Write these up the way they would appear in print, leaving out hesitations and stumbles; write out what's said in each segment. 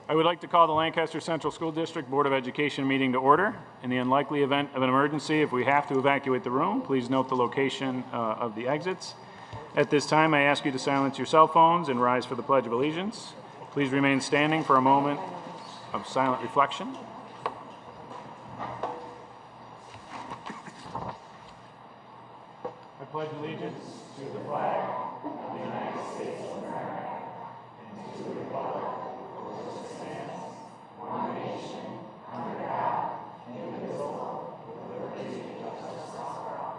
I would like to call the Lancaster Central School District Board of Education meeting to order. In the unlikely event of an emergency, if we have to evacuate the room, please note the location of the exits. At this time, I ask you to silence your cell phones and rise for the Pledge of Allegiance. Please remain standing for a moment of silent reflection. I pledge allegiance to the flag of the United States of America and to the republic for which it stands, one nation, under God, indivisible, with liberty and justice for all.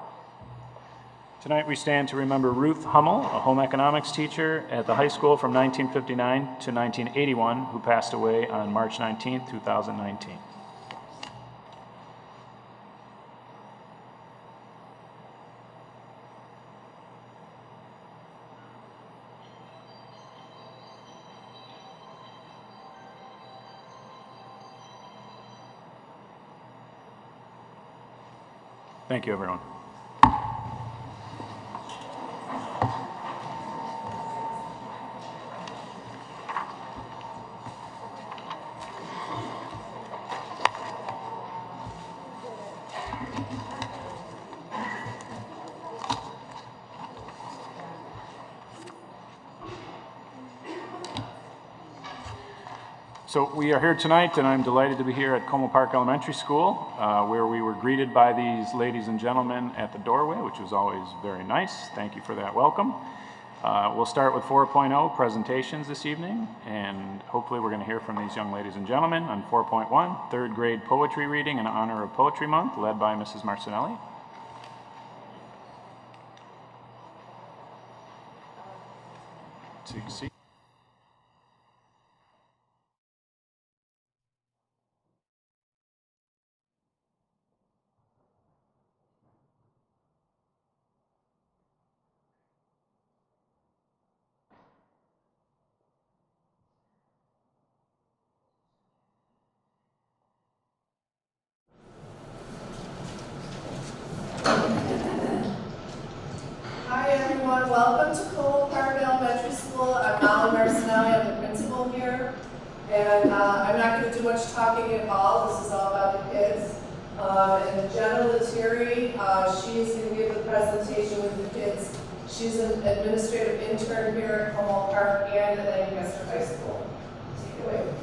Tonight we stand to remember Ruth Hummel, a home economics teacher at the high school from 1959 to 1981, who passed away on March 19, 2019. Thank you, everyone. So we are here tonight, and I'm delighted to be here at Como Park Elementary School, where we were greeted by these ladies and gentlemen at the doorway, which was always very nice. Thank you for that welcome. We'll start with 4.0 presentations this evening, and hopefully we're going to hear from these young ladies and gentlemen on 4.1, third grade poetry reading in honor of Poetry Month, led by Mrs. Marcinelli. Take a seat. Welcome to Como Park Elementary School. I'm Molly Marcinelli. I'm the principal here. And I'm not going to do much talking at all. This is all about the kids. And Jenna Lettieri, she's going to give the presentation with the kids. She's an administrative intern here at Como Park and at Lancaster High School. Take it away.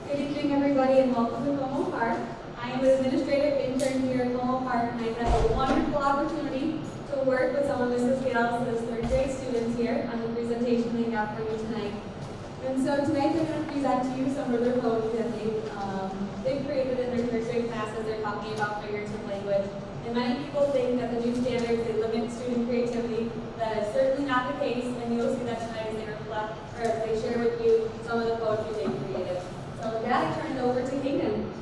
Good evening, everybody, and welcome to Como Park. I am an administrative intern here at Como Park, and I've had a wonderful opportunity to work with some of Mrs. Gales' third grade students here on the presentation they have for you tonight. And so tonight they're going to present to you some of their poetry that they've created in their third grade classes. They're talking about figurative language. And many people think that the new standards, they limit student creativity. That is certainly not the case, and you'll see that tonight as they reflect, or as they share with you some of the poetry they've created. So with that, I turn it over to Kaden.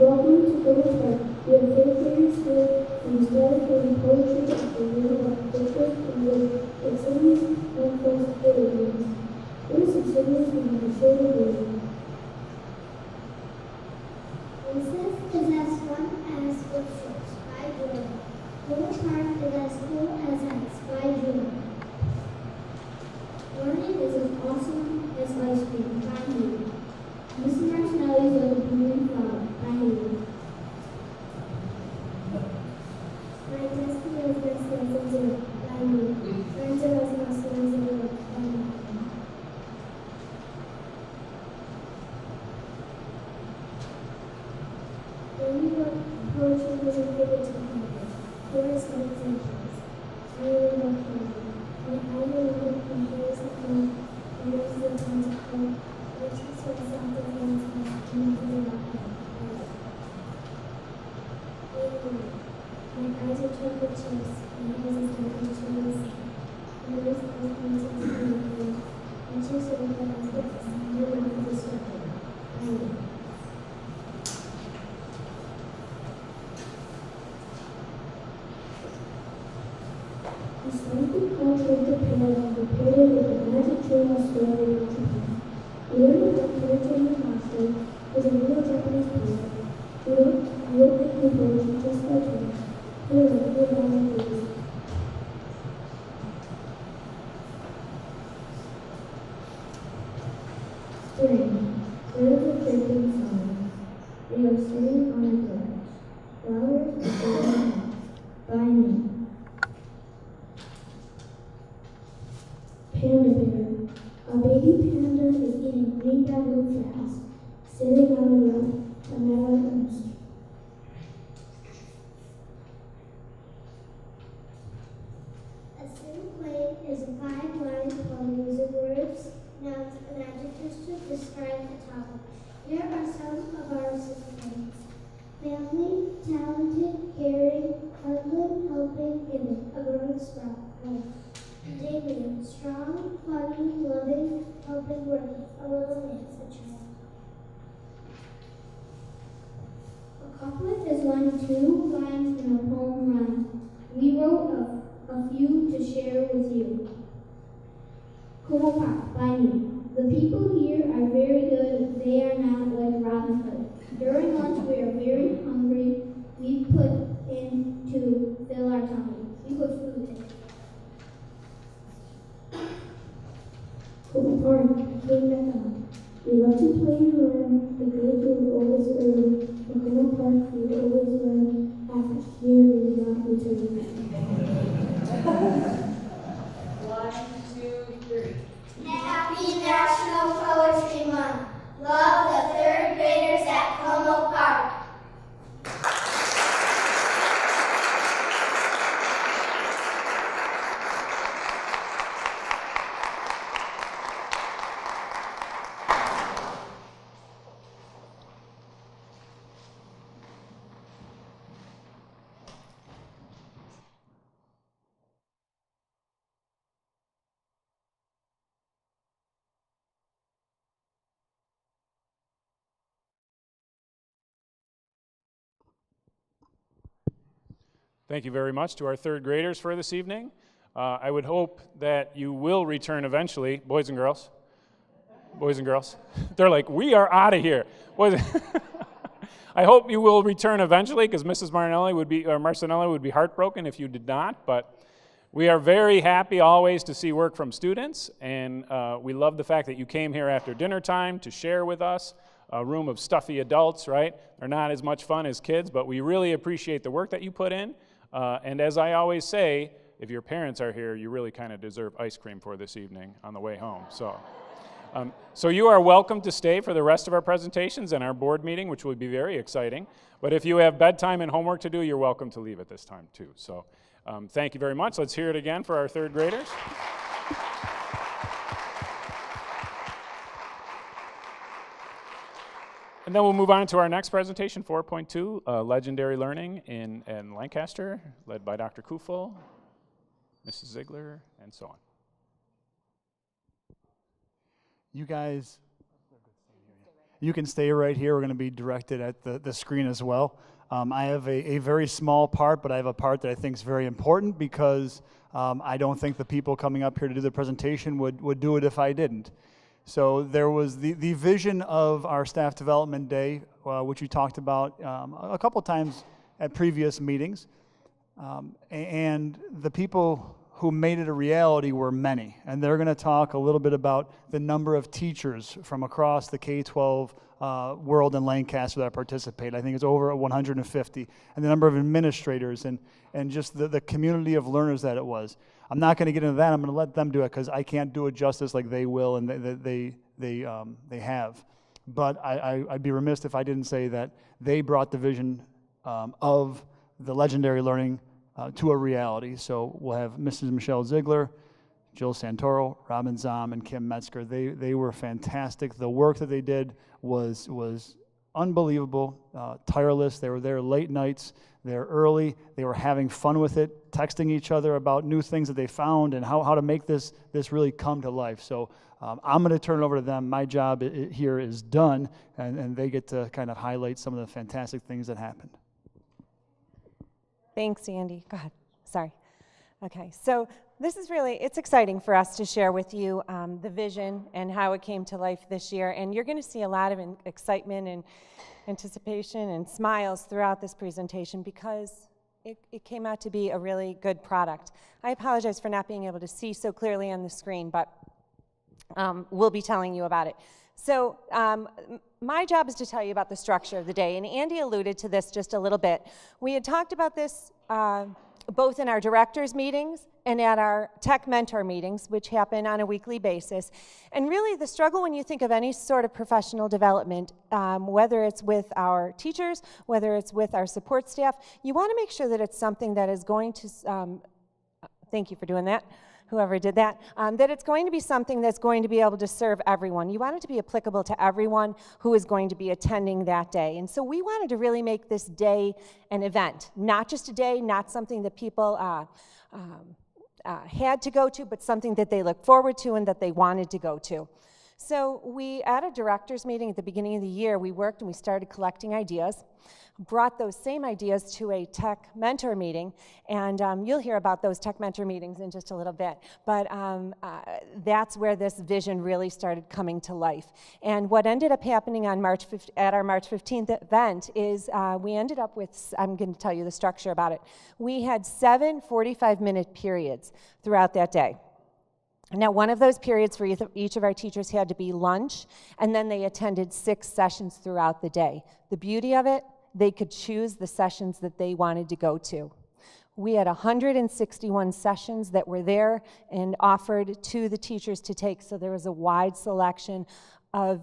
Welcome to Como Park. We are fifth grade school and started doing poetry after reading about pictures and with exams and first grade games. These exhibits we have a short video. Recess is as fun as footsteps by Jordan. Como Park is as cool as ice by Jordan. Learning is as awesome as ice cream by me. Mrs. Marcinelli's are the blooming flower by Haley. My destiny is this as zero by me. Friends are as awesome as zero by me. Learning what poetry was a figurative language. Here are some examples. I really love poetry. When I remember from years ago, there was the consequence. Which is what something else has never happened. My eyes are chocolate chips, my eyes are chocolate chips. My lips are pencils and nothing. I choose to look at as books. My mouth is destructive. I know. The slightly contracted parallel the period with the magic trail story are dripping flowers. They are sitting on a branch. Flowers are growing by me. Panda bear. A baby panda is eating green bamboo fast, sitting on a metal nest. A simple play is a 5-line poem using words, nouns, and adjectives to describe the topic. Here are some of our recipients. Family, talented, caring, husband, helping, giving, a growing sprout, home. Damien, strong, funny, loving, helping, working, a little man, a child. A couplet is when 2 lines in a poem rhyme. We wrote a few to share with you. Como Park by me. The people here are very good. They are not like Robin Hood. During lunch we are very hungry. We put in to fill our tummy. We put food in. Como Park, King Mecca. We love to play and learn. The grades were always early. In Como Park we always learn. After here we will not return. 1, 2, 3. Happy National Poetry Month. Love the 3rd graders at Como Park. Thank you very much to our 3rd graders for this evening. I would hope that you will return eventually, boys and girls. Boys and girls. They're like, we are out of here. I hope you will return eventually, because Mrs. Marcinelli would be heartbroken if you did not. But we are very happy always to see work from students, and we love the fact that you came here after dinner time to share with us. A room of stuffy adults, right? They're not as much fun as kids, but we really appreciate the work that you put in. And as I always say, if your parents are here, you really kind of deserve ice cream for this evening on the way home. So you are welcome to stay for the rest of our presentations and our board meeting, which will be very exciting. But if you have bedtime and homework to do, you're welcome to leave at this time too. So thank you very much. Let's hear it again for our 3rd graders. And then we'll move on to our next presentation, 4.2, Legendary Learning in Lancaster, led by Dr. Kufel, Mrs. Ziegler, and so on. You guys, you can stay right here. We're going to be directed at the screen as well. I have a very small part, but I have a part that I think is very important because I don't think the people coming up here to do the presentation would do it if I didn't. So there was the vision of our staff development day, which we talked about a couple times at previous meetings. And the people who made it a reality were many. And they're going to talk a little bit about the number of teachers from across the K-12 world in Lancaster that participate. I think it's over 150. And the number of administrators and just the community of learners that it was. I'm not going to get into that. I'm going to let them do it because I can't do it justice like they will and they have. But I'd be remiss if I didn't say that they brought the vision of the legendary learning to a reality. So we'll have Mrs. Michelle Ziegler, Jill Santoro, Robin Zahm, and Kim Metzger. They were fantastic. The work that they did was unbelievable, tireless. They were there late nights. They're early. They were having fun with it, texting each other about new things that they found and how to make this really come to life. So I'm going to turn it over to them. My job here is done, and they get to kind of highlight some of the fantastic things that happened. Thanks, Andy. Go ahead. Sorry. Okay, so this is it's exciting for us to share with you the vision and how it came to life this year. And you're going to see a lot of excitement and anticipation and smiles throughout this presentation because it came out to be a really good product. I apologize for not being able to see so clearly on the screen, but we'll be telling you about it. So my job is to tell you about the structure of the day, and Andy alluded to this just a little bit. We had talked about this both in our directors meetings and at our tech mentor meetings, which happen on a weekly basis. And really the struggle when you think of any sort of professional development, whether it's with our teachers, whether it's with our support staff, you want to make sure that it's something that is going to, thank you for doing that, whoever did that, that it's going to be something that's going to be able to serve everyone. You want it to be applicable to everyone who is going to be attending that day. And so we wanted to really make this day an event, not just a day, not something that people had to go to, but something that they look forward to and that they wanted to go to. So we, at a directors meeting at the beginning of the year, we worked and we started collecting ideas, brought those same ideas to a tech mentor meeting, and you'll hear about those tech mentor meetings in just a little bit, but that's where this vision really started coming to life. And what ended up happening on at our March 15th event is we ended up with, I'm going to tell you the structure about it, we had 7 45-minute periods throughout that day. Now, one of those periods for each of our teachers had to be lunch, and then they attended 6 sessions throughout the day. The beauty of it, they could choose the sessions that they wanted to go to. We had 161 sessions that were there and offered to the teachers to take, so there was a wide selection of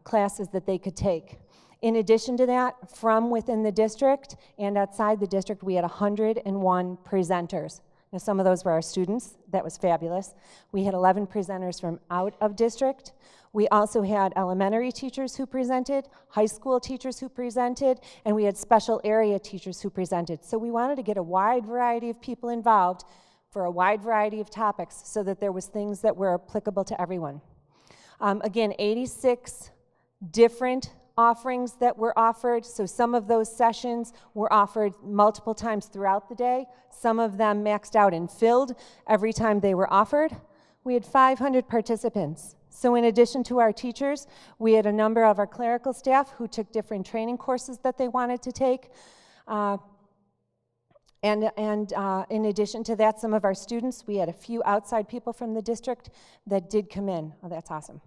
classes that they could take. In addition to that, from within the district and outside the district, we had 101 presenters. Now, some of those were our students. That was fabulous. We had 11 presenters from out of district. We also had elementary teachers who presented, high school teachers who presented, and we had special area teachers who presented. So we wanted to get a wide variety of people involved for a wide variety of topics so that there was things that were applicable to everyone. Again, 86 different offerings that were offered, so some of those sessions were offered multiple times throughout the day. Some of them maxed out and filled every time they were offered. We had 500 participants. So in addition to our teachers, we had a number of our clerical staff who took different training courses that they wanted to take. And in addition to that, some of our students, we had a few outside people from the district that did come in. Oh, that's awesome.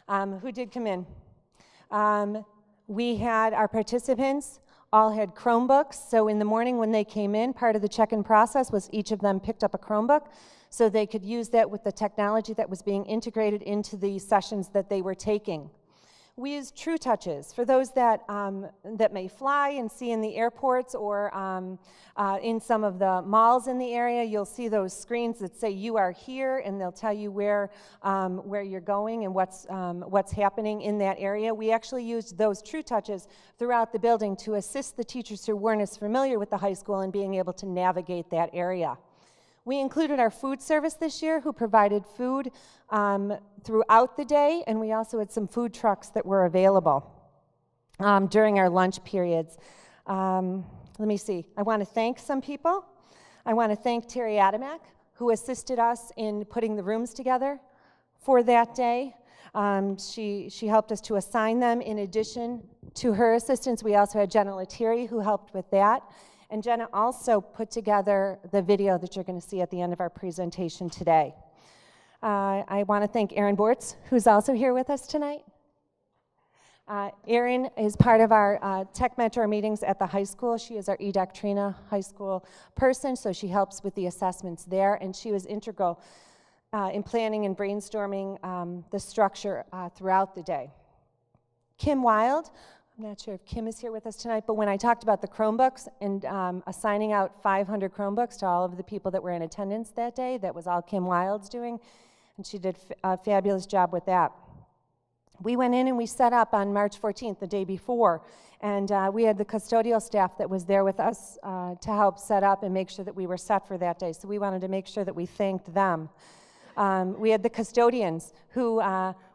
Who did come in? We had our participants all had Chromebooks, so in the morning when they came in, part of the check-in process was each of them picked up a Chromebook so they could use that with the technology that was being integrated into the sessions that they were taking. We used True Touches for those that may fly and see in the airports or in some of the malls in the area. You'll see those screens that say you are here, and they'll tell you where you're going and what's happening in that area. We actually used those True Touches throughout the building to assist the teachers who weren't as familiar with the high school in being able to navigate that area. We included our food service this year, who provided food throughout the day, and we also had some food trucks that were available during our lunch periods. Let me see. I want to thank some people. I want to thank Terry Adamak, who assisted us in putting the rooms together for that day. She helped us to assign them. In addition to her assistance, we also had Jenna Lettieri, who helped with that. And Jenna also put together the video that you're going to see at the end of our presentation today. I want to thank Erin Bortz, who's also here with us tonight. Erin is part of our Tech Mentor meetings at the high school. She is our eDoctrina high school person, so she helps with the assessments there, and she was integral in planning and brainstorming the structure throughout the day. Kim Wild, I'm not sure if Kim is here with us tonight, but when I talked about the Chromebooks and assigning out 500 Chromebooks to all of the people that were in attendance that day, that was all Kim Wild's doing, and she did a fabulous job with that. We went in and we set up on March 14th, the day before, and we had the custodial staff that was there with us to help set up and make sure that we were set for that day, so we wanted to make sure that we thanked them. We had the custodians who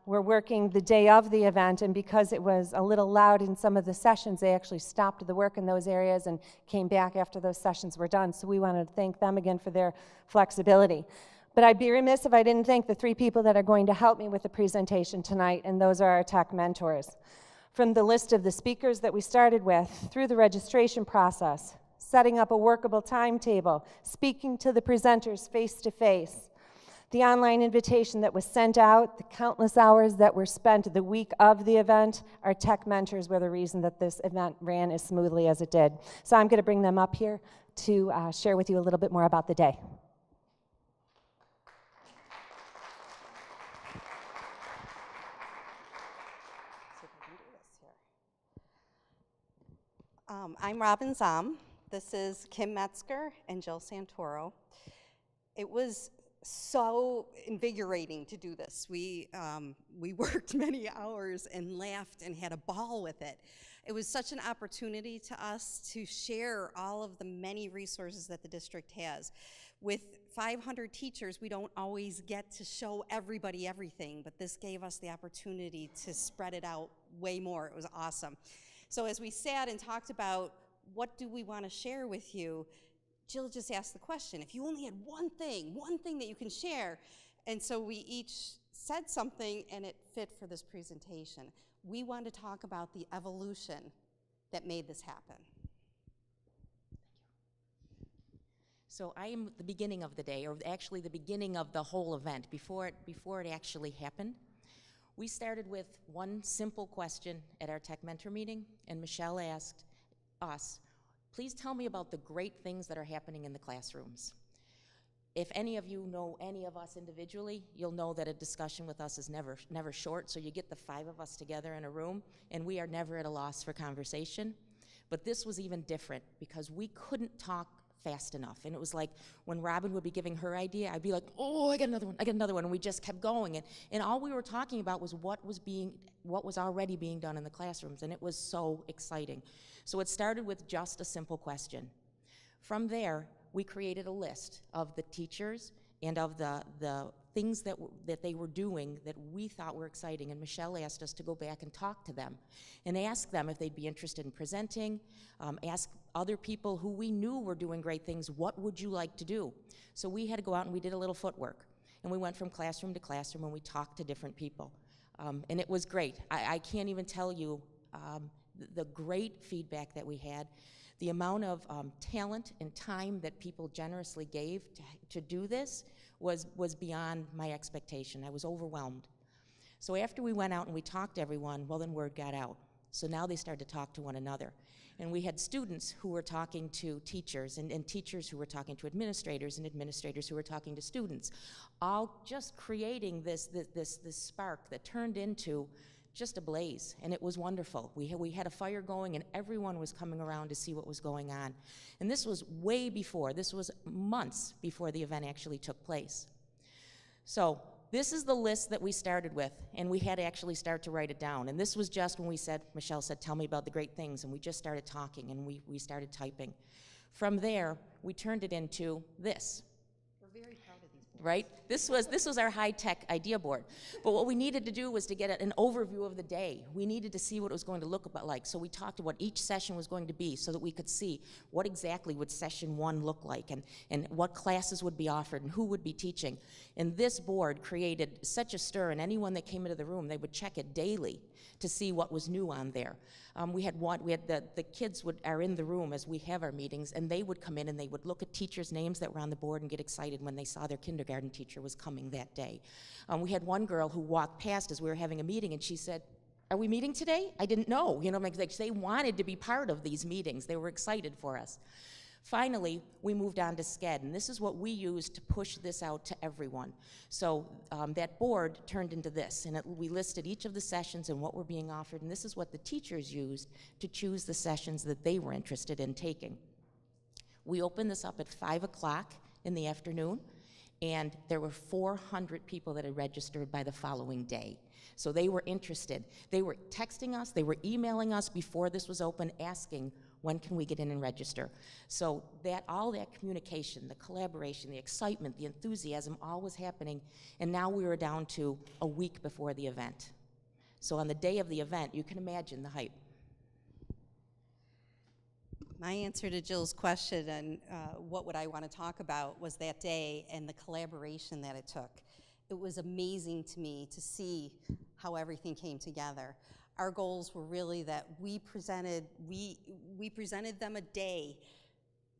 were working the day of the event, and because it was a little loud in some of the sessions, they actually stopped the work in those areas and came back after those sessions were done. So we wanted to thank them again for their flexibility. But I'd be remiss if I didn't thank the 3 people that are going to help me with the presentation tonight, and those are our tech mentors. From the list of the speakers that we started with, through the registration process, setting up a workable timetable, speaking to the presenters face-to-face, the online invitation that was sent out, the countless hours that were spent the week of the event, our tech mentors were the reason that this event ran as smoothly as it did. So I'm going to bring them up here to share with you a little bit more about the day. I'm Robin Zahm. This is Kim Metzger and Jill Santoro. It was so invigorating to do this. We worked many hours and laughed and had a ball with it. It was such an opportunity to us to share all of the many resources that the district has. With 500 teachers, we don't always get to show everybody everything, but this gave us the opportunity to spread it out way more. It was awesome. So as we sat and talked about what do we want to share with you, Jill just asked the question, if you only had one thing that you can share. And so we each said something and it fit for this presentation. We wanted to talk about the evolution that made this happen. So I am the beginning of the day, or actually the beginning of the whole event, before it actually happened. We started with one simple question at our tech mentor meeting, and Michelle asked us, please tell me about the great things that are happening in the classrooms. If any of you know any of us individually, you'll know that a discussion with us is never short, so you get the 5 of us together in a room, and we are never at a loss for conversation. But this was even different, because we couldn't talk fast enough. And it was like when Robin would be giving her idea, I'd be like, oh, I got another one, and we just kept going. And all we were talking about was what was already being done in the classrooms, and it was so exciting. So it started with just a simple question. From there, we created a list of the teachers and of the things that they were doing that we thought were exciting, and Michelle asked us to go back and talk to them and ask them if they'd be interested in presenting, ask other people who we knew were doing great things, what would you like to do? So we had to go out and we did a little footwork, and we went from classroom to classroom and we talked to different people, and it was great. I can't even tell you the great feedback that we had. The amount of talent and time that people generously gave to do this was beyond my expectation. I was overwhelmed. So after we went out and we talked to everyone, well, then word got out. So now they started to talk to one another. And we had students who were talking to teachers, and teachers who were talking to administrators, and administrators who were talking to students, all just creating this spark that turned into just a blaze, and it was wonderful. We had a fire going, and everyone was coming around to see what was going on. And this was way before, this was months before the event actually took place. So this is the list that we started with, and we had to actually start to write it down. And this was just when Michelle said, tell me about the great things, and we just started talking, and we started typing. From there, we turned it into this. We're very proud of these boards. Right? This was our high-tech idea board. But what we needed to do was to get an overview of the day. We needed to see what it was going to look like. So we talked about what each session was going to be so that we could see what exactly would session 1 look like, and what classes would be offered and who would be teaching. And this board created such a stir, and anyone that came into the room, they would check it daily to see what was new on there. We had the kids are in the room as we have our meetings, and they would come in and they would look at teachers' names that were on the board and get excited when they saw their kindergarten teacher was coming that day. We had one girl who walked past as we were having a meeting, and she said, are we meeting today? I didn't know. Like they wanted to be part of these meetings. They were excited for us. Finally, we moved on to SCED, and this is what we used to push this out to everyone. So that board turned into this, and we listed each of the sessions and what were being offered, and this is what the teachers used to choose the sessions that they were interested in taking. We opened this up at 5 o'clock in the afternoon, and there were 400 people that had registered by the following day. So they were interested. They were texting us, they were emailing us before this was open, asking, when can we get in and register? So all that communication, the collaboration, the excitement, the enthusiasm, all was happening, and now we were down to a week before the event. So on the day of the event, you can imagine the hype. My answer to Jill's question and what would I want to talk about was that day and the collaboration that it took. It was amazing to me to see how everything came together. Our goals were really that we presented them a day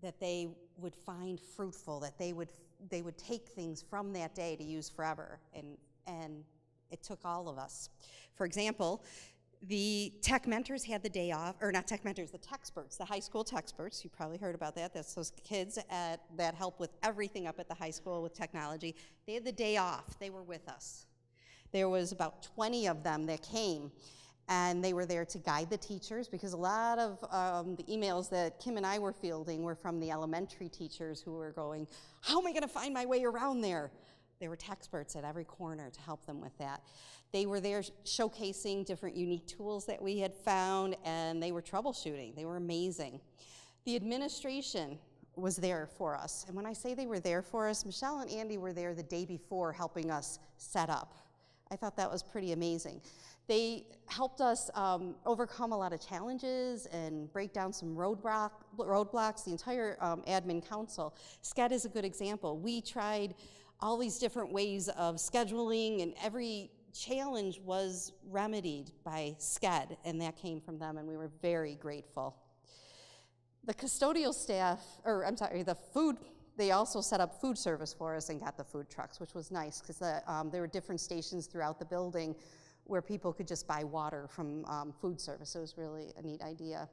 that they would find fruitful, that they would they would take things from that day to use forever, and it took all of us. For example, the tech mentors had the day off, or not tech mentors, the techsperts, the high school techsperts. You probably heard about that. That's those kids that help with everything up at the high school with technology. They had the day off. They were with us. There was about 20 of them that came, and they were there to guide the teachers, because a lot of the emails that Kim and I were fielding were from the elementary teachers who were going, how am I gonna find my way around there? There were techsperts at every corner to help them with that. They were there showcasing different unique tools that we had found, and they were troubleshooting. They were amazing. The administration was there for us, and when I say they were there for us, Michelle and Andy were there the day before helping us set up. I thought that was pretty amazing. They helped us overcome a lot of challenges and break down some roadblocks, the entire admin council. SCED is a good example. We tried all these different ways of scheduling, and every challenge was remedied by SCED, and that came from them, and we were very grateful. The custodial staff, they also set up food service for us and got the food trucks, which was nice, because there were different stations throughout the building where people could just buy water from food service. It was really a neat idea.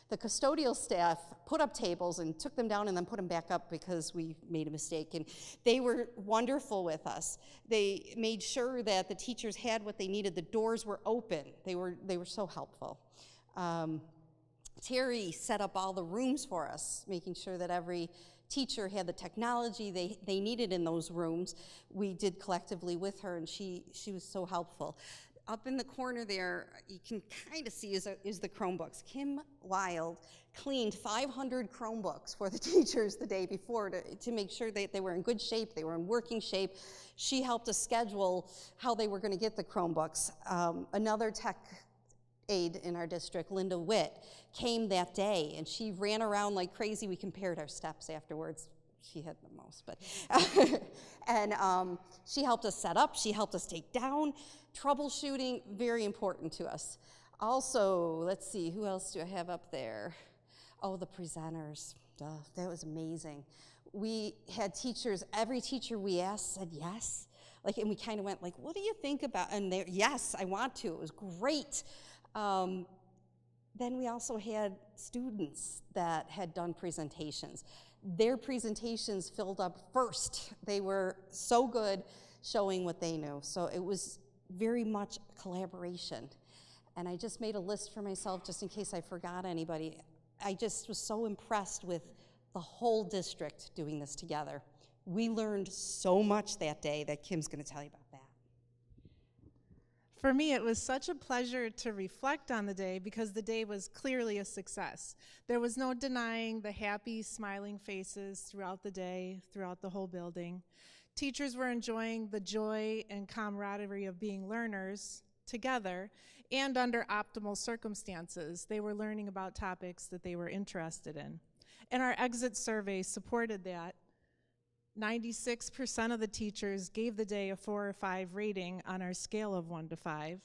The custodial staff put up tables and took them down and then put them back up because we made a mistake, and they were wonderful with us. They made sure that the teachers had what they needed. The doors were open. They were so helpful. Terry set up all the rooms for us, making sure that every teacher had the technology they needed in those rooms. We did collectively with her, and she was so helpful. Up in the corner there, you can kind of see is the Chromebooks. Kim Wild cleaned 500 Chromebooks for the teachers the day before to make sure that they were in good shape, they were in working shape. She helped us schedule how they were going to get the Chromebooks. Another tech aide in our district, Linda Witt, came that day, and she ran around like crazy. We compared our steps afterwards. She had the most, but and she helped us set up, she helped us take down. Troubleshooting, very important to us. Also, let's see, who else do I have up there? Oh, the presenters. That was amazing. We had teachers, every teacher we asked said yes. And we kind of went like, what do you think about, and they, yes, I want to, it was great. Then we also had students that had done presentations. Their presentations filled up first. They were so good showing what they knew. So it was very much collaboration. And I just made a list for myself just in case I forgot anybody. I just was so impressed with the whole district doing this together. We learned so much that day that Kim's going to tell you about that. For me, it was such a pleasure to reflect on the day because the day was clearly a success. There was no denying the happy, smiling faces throughout the day, throughout the whole building. Teachers were enjoying the joy and camaraderie of being learners together and under optimal circumstances. They were learning about topics that they were interested in. And our exit survey supported that. 96% of the teachers gave the day a 4 or 5 rating on our scale of 1 to 5.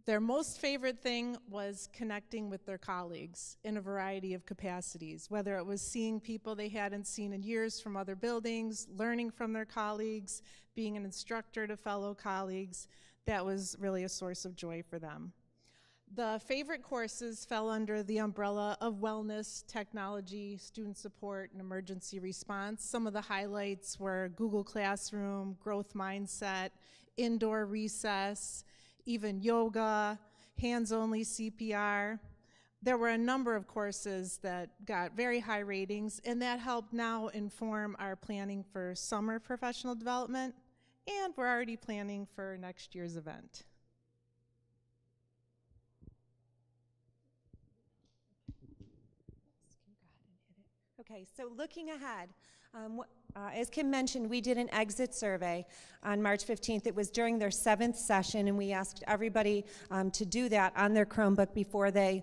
Their most favorite thing was connecting with their colleagues in a variety of capacities, whether it was seeing people they hadn't seen in years from other buildings, learning from their colleagues, being an instructor to fellow colleagues. That was really a source of joy for them. The favorite courses fell under the umbrella of wellness, technology, student support, and emergency response. Some of the highlights were Google Classroom, growth mindset, indoor recess, even yoga, hands-only CPR. There were a number of courses that got very high ratings, and that helped now inform our planning for summer professional development, and we're already planning for next year's event. Okay, so looking ahead, as Kim mentioned, we did an exit survey on March 15th. It was during their 7th session, and we asked everybody to do that on their Chromebook before they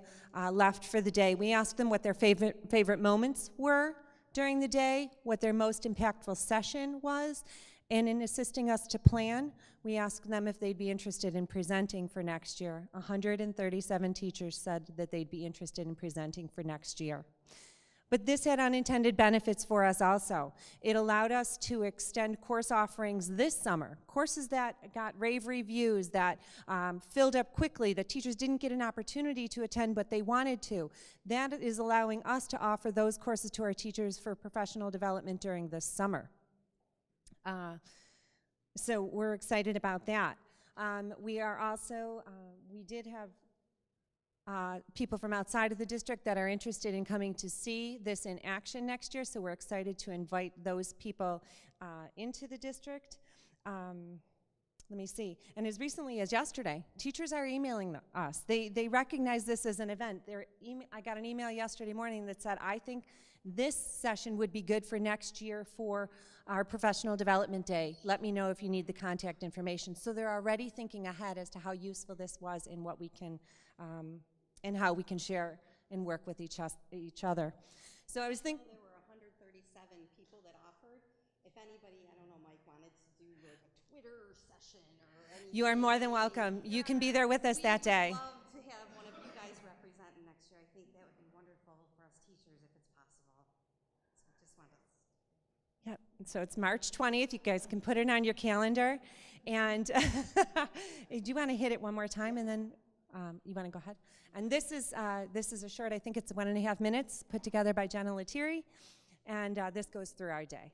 left for the day. We asked them what their favorite moments were during the day, what their most impactful session was, and in assisting us to plan, we asked them if they'd be interested in presenting for next year. 137 teachers said that they'd be interested in presenting for next year. But this had unintended benefits for us also. It allowed us to extend course offerings this summer, courses that got rave reviews, that filled up quickly, that teachers didn't get an opportunity to attend but they wanted to. That is allowing us to offer those courses to our teachers for professional development during this summer. So we're excited about that. We are also, we did have people from outside of the district that are interested in coming to see this in action next year, so we're excited to invite those people into the district. Let me see. And as recently as yesterday, teachers are emailing us. They recognize this as an event. I got an email yesterday morning that said, I think this session would be good for next year for our professional development day. Let me know if you need the contact information. So they're already thinking ahead as to how useful this was and what we can, and how we can share and work with each other. So I was thinking. There were 137 people that offered. If anybody, I don't know, Mike, wanted to do like a Twitter session or anything. You are more than welcome. You can be there with us that day. We'd love to have one of you guys representing next year. I think that would be wonderful for us teachers if it's possible. So just wanted to. Yep. So it's March 20th. You guys can put it on your calendar. And do you want to hit it one more time and then you want to go ahead? And this is a short, I think it's 1.5 minutes, put together by Jenna Lettieri. And this goes through our day.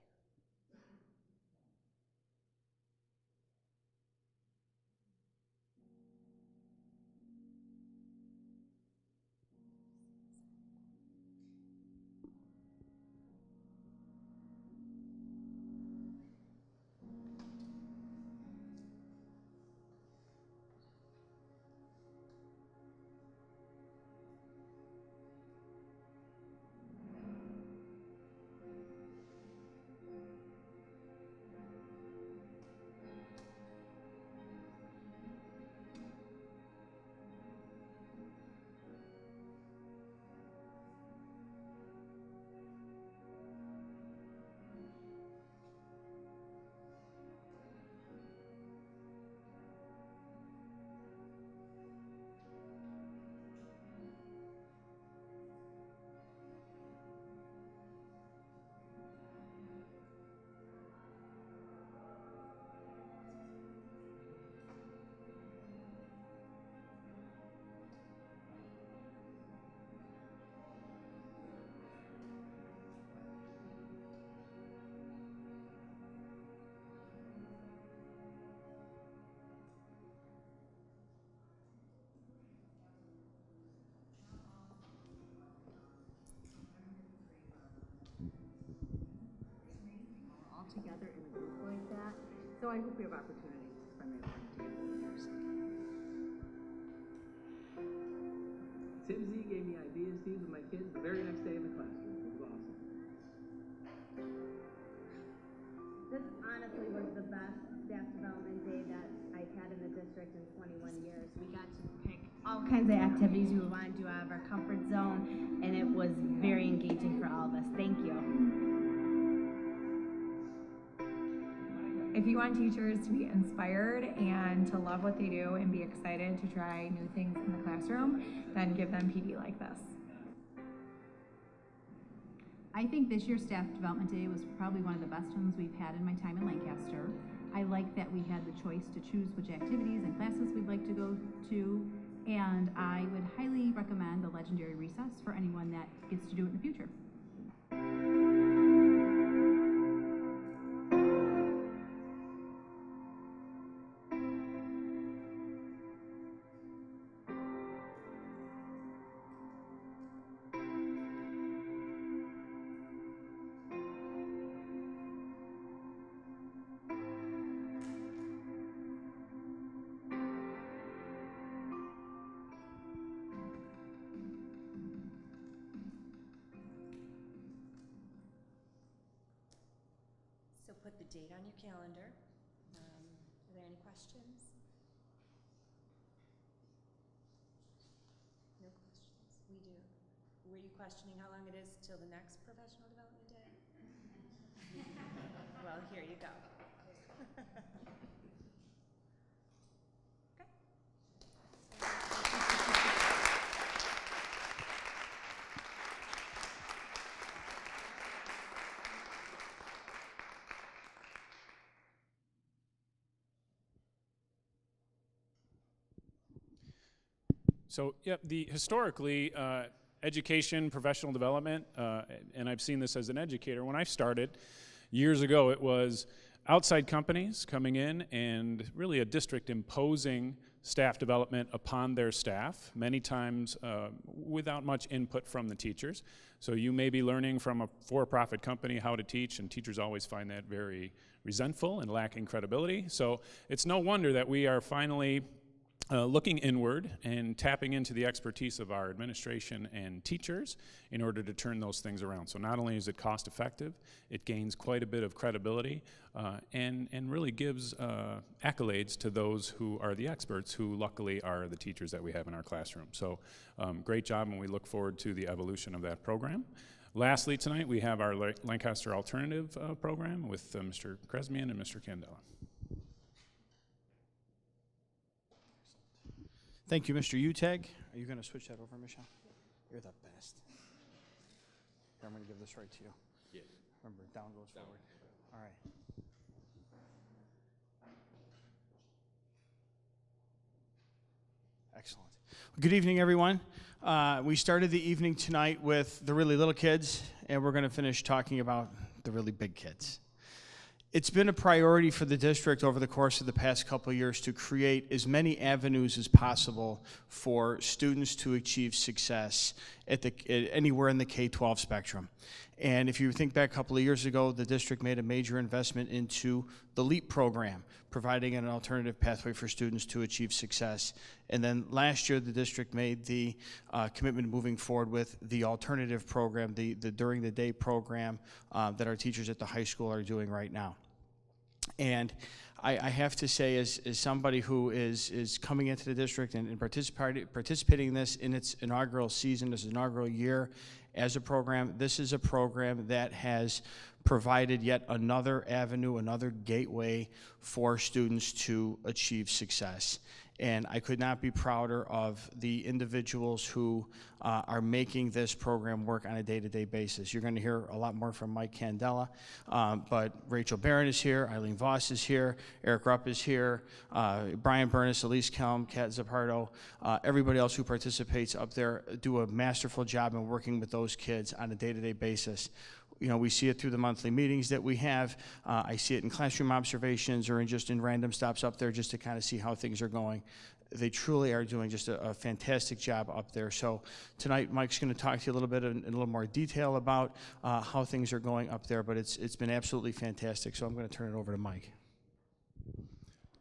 Together in a group like that. So I hope we have opportunities to spend that time together with you. Tim Z gave me ideas to use with my kids the very next day in the classroom. It was awesome. This honestly was the best staff development day that I've had in the district in 21 years. We got to pick all kinds of activities we would want to do out of our comfort zone, and it was very engaging for all of us. Thank you. If you want teachers to be inspired and to love what they do and be excited to try new things in the classroom, then give them PD like this. I think this year's Staff Development Day was probably one of the best ones we've had in my time in Lancaster. I like that we had the choice to choose which activities and classes we'd like to go to, and I would highly recommend the Legendary Recess for anyone that gets to do it in the future. So put the date on your calendar. Are there any questions? No questions. We do. Were you questioning how long it is till the next professional development day? Well, here you go. Okay. So, yeah, historically, education, professional development, and I've seen this as an educator. When I started years ago, it was outside companies coming in and really a district imposing staff development upon their staff, many times without much input from the teachers. So you may be learning from a for-profit company how to teach, and teachers always find that very resentful and lacking credibility. So it's no wonder that we are finally looking inward and tapping into the expertise of our administration and teachers in order to turn those things around. So not only is it cost effective, it gains quite a bit of credibility and really gives accolades to those who are the experts, who luckily are the teachers that we have in our classroom. So great job, and we look forward to the evolution of that program. Lastly, tonight we have our Lancaster Alternative program with Mr. Kresmian and Mr. Candela. Thank you, Mr. Utag. Are you going to switch that over, Michelle? You're the best. Here, I'm going to give this right to you. Yeah. Remember, down goes forward. All right. Excellent. Good evening, everyone. We started the evening tonight with the really little kids, and we're going to finish talking about the really big kids. It's been a priority for the district over the course of the past couple of years to create as many avenues as possible for students to achieve success at anywhere in the K-12 spectrum. And if you think back a couple of years ago, the district made a major investment into the LEAP program, providing an alternative pathway for students to achieve success. And then last year, the district made the commitment moving forward with the alternative program, the during the day program that our teachers at the high school are doing right now. And I have to say, as somebody who is coming into the district and participating in this in its inaugural season, this inaugural year as a program, this is a program that has provided yet another avenue, another gateway for students to achieve success. And I could not be prouder of the individuals who are making this program work on a day-to-day basis. You're going to hear a lot more from Mike Candela, but Rachel Barron is here, Eileen Voss is here, Eric Rupp is here, Brian Burness, Elise Kelm, Kat Zapardo, everybody else who participates up there do a masterful job in working with those kids on a day-to-day basis. You know, we see it through the monthly meetings that we have. I see it in classroom observations or in random stops up there just to kind of see how things are going. They truly are doing just a fantastic job up there. So tonight, Mike's going to talk to you a little bit in a little more detail about how things are going up there, but it's been absolutely fantastic. So I'm going to turn it over to Mike.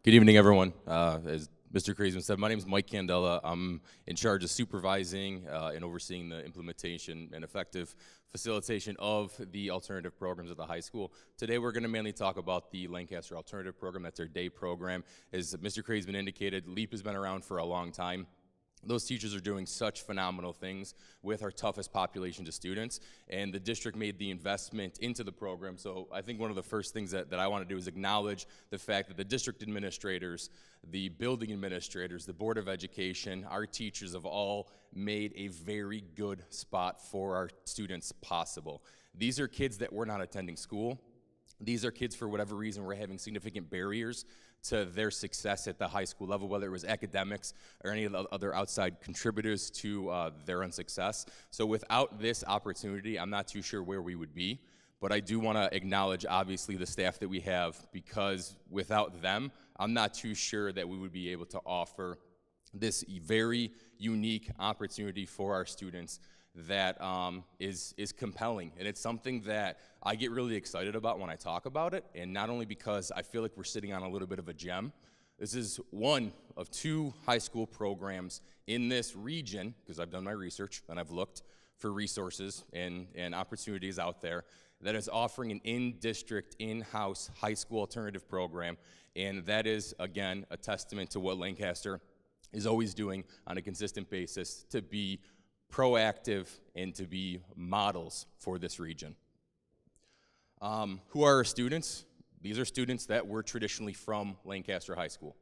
Good evening, everyone. As Mr. Kresman said, my name is Mike Candela. I'm in charge of supervising and overseeing the implementation and effective facilitation of the alternative programs at the high school. Today we're going to mainly talk about the Lancaster Alternative Program. That's our day program. As Mr. Kresman indicated, LEAP has been around for a long time. Those teachers are doing such phenomenal things with our toughest population of students, and the district made the investment into the program. So I think one of the first things that I want to do is acknowledge the fact that the district administrators, the building administrators, the Board of Education, our teachers have all made a very good spot for our students possible. These are kids that were not attending school. These are kids, for whatever reason, were having significant barriers to their success at the high school level, whether it was academics or any of the other outside contributors to their unsuccess. So without this opportunity, I'm not too sure where we would be, but I do want to acknowledge, obviously, the staff that we have, because without them, I'm not too sure that we would be able to offer this very unique opportunity for our students that is compelling. And it's something that I get really excited about when I talk about it, and not only because I feel like we're sitting on a little bit of a gem. This is one of two high school programs in this region, because I've done my research and I've looked for resources and opportunities out there, that is offering an in-district, in-house high school alternative program. And that is, again, a testament to what Lancaster is always doing on a consistent basis to be proactive and to be models for this region. Who are our students? These are students that were traditionally from Lancaster High School.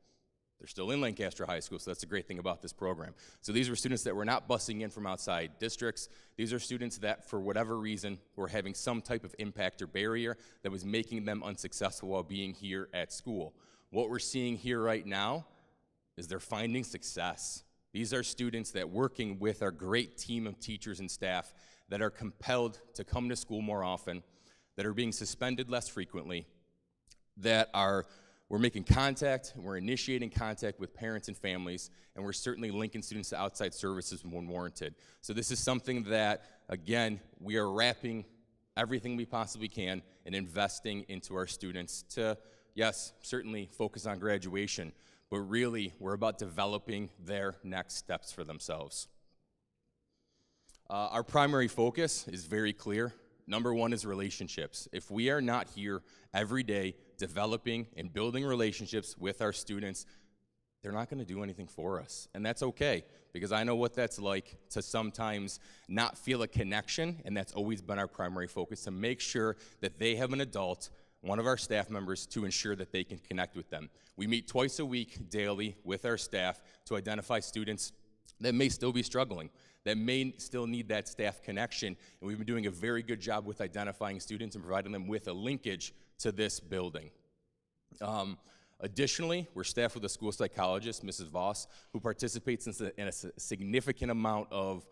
They're still in Lancaster High School, so that's the great thing about this program. So these were students that were not busing in from outside districts. These are students that, for whatever reason, were having some type of impact or barrier that was making them unsuccessful while being here at school. What we're seeing here right now is they're finding success. These are students that, working with our great team of teachers and staff, that are compelled to come to school more often, that are being suspended less frequently, we're making contact, and we're initiating contact with parents and families, and we're certainly linking students to outside services when warranted. So this is something that, again, we are wrapping everything we possibly can and investing into our students to, yes, certainly focus on graduation, but really we're about developing their next steps for themselves. Our primary focus is very clear. Number one is relationships. If we are not here every day developing and building relationships with our students, they're not going to do anything for us. And that's okay, because I know what that's like to sometimes not feel a connection, and that's always been our primary focus, to make sure that they have an adult, one of our staff members, to ensure that they can connect with them. We meet twice a week daily with our staff to identify students that may still be struggling, that may still need that staff connection, and we've been doing a very good job with identifying students and providing them with a linkage to this building. Additionally, we're staffed with a school psychologist, Mrs. Voss, who participates in a significant amount of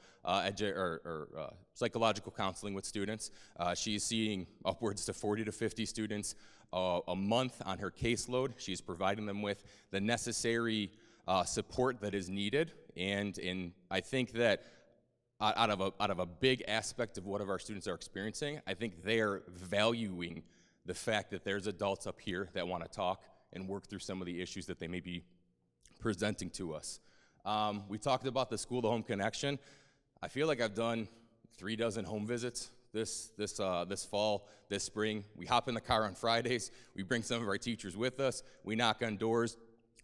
psychological counseling with students. She's seeing upwards to 40 to 50 students a month on her caseload. She's providing them with the necessary support that is needed, and I think that out of a big aspect of what our students are experiencing, I think they are valuing the fact that there's adults up here that want to talk and work through some of the issues that they may be presenting to us. We talked about the school-to-home connection. I feel like I've done 36 home visits this fall, this spring. We hop in the car on Fridays. We bring some of our teachers with us. We knock on doors.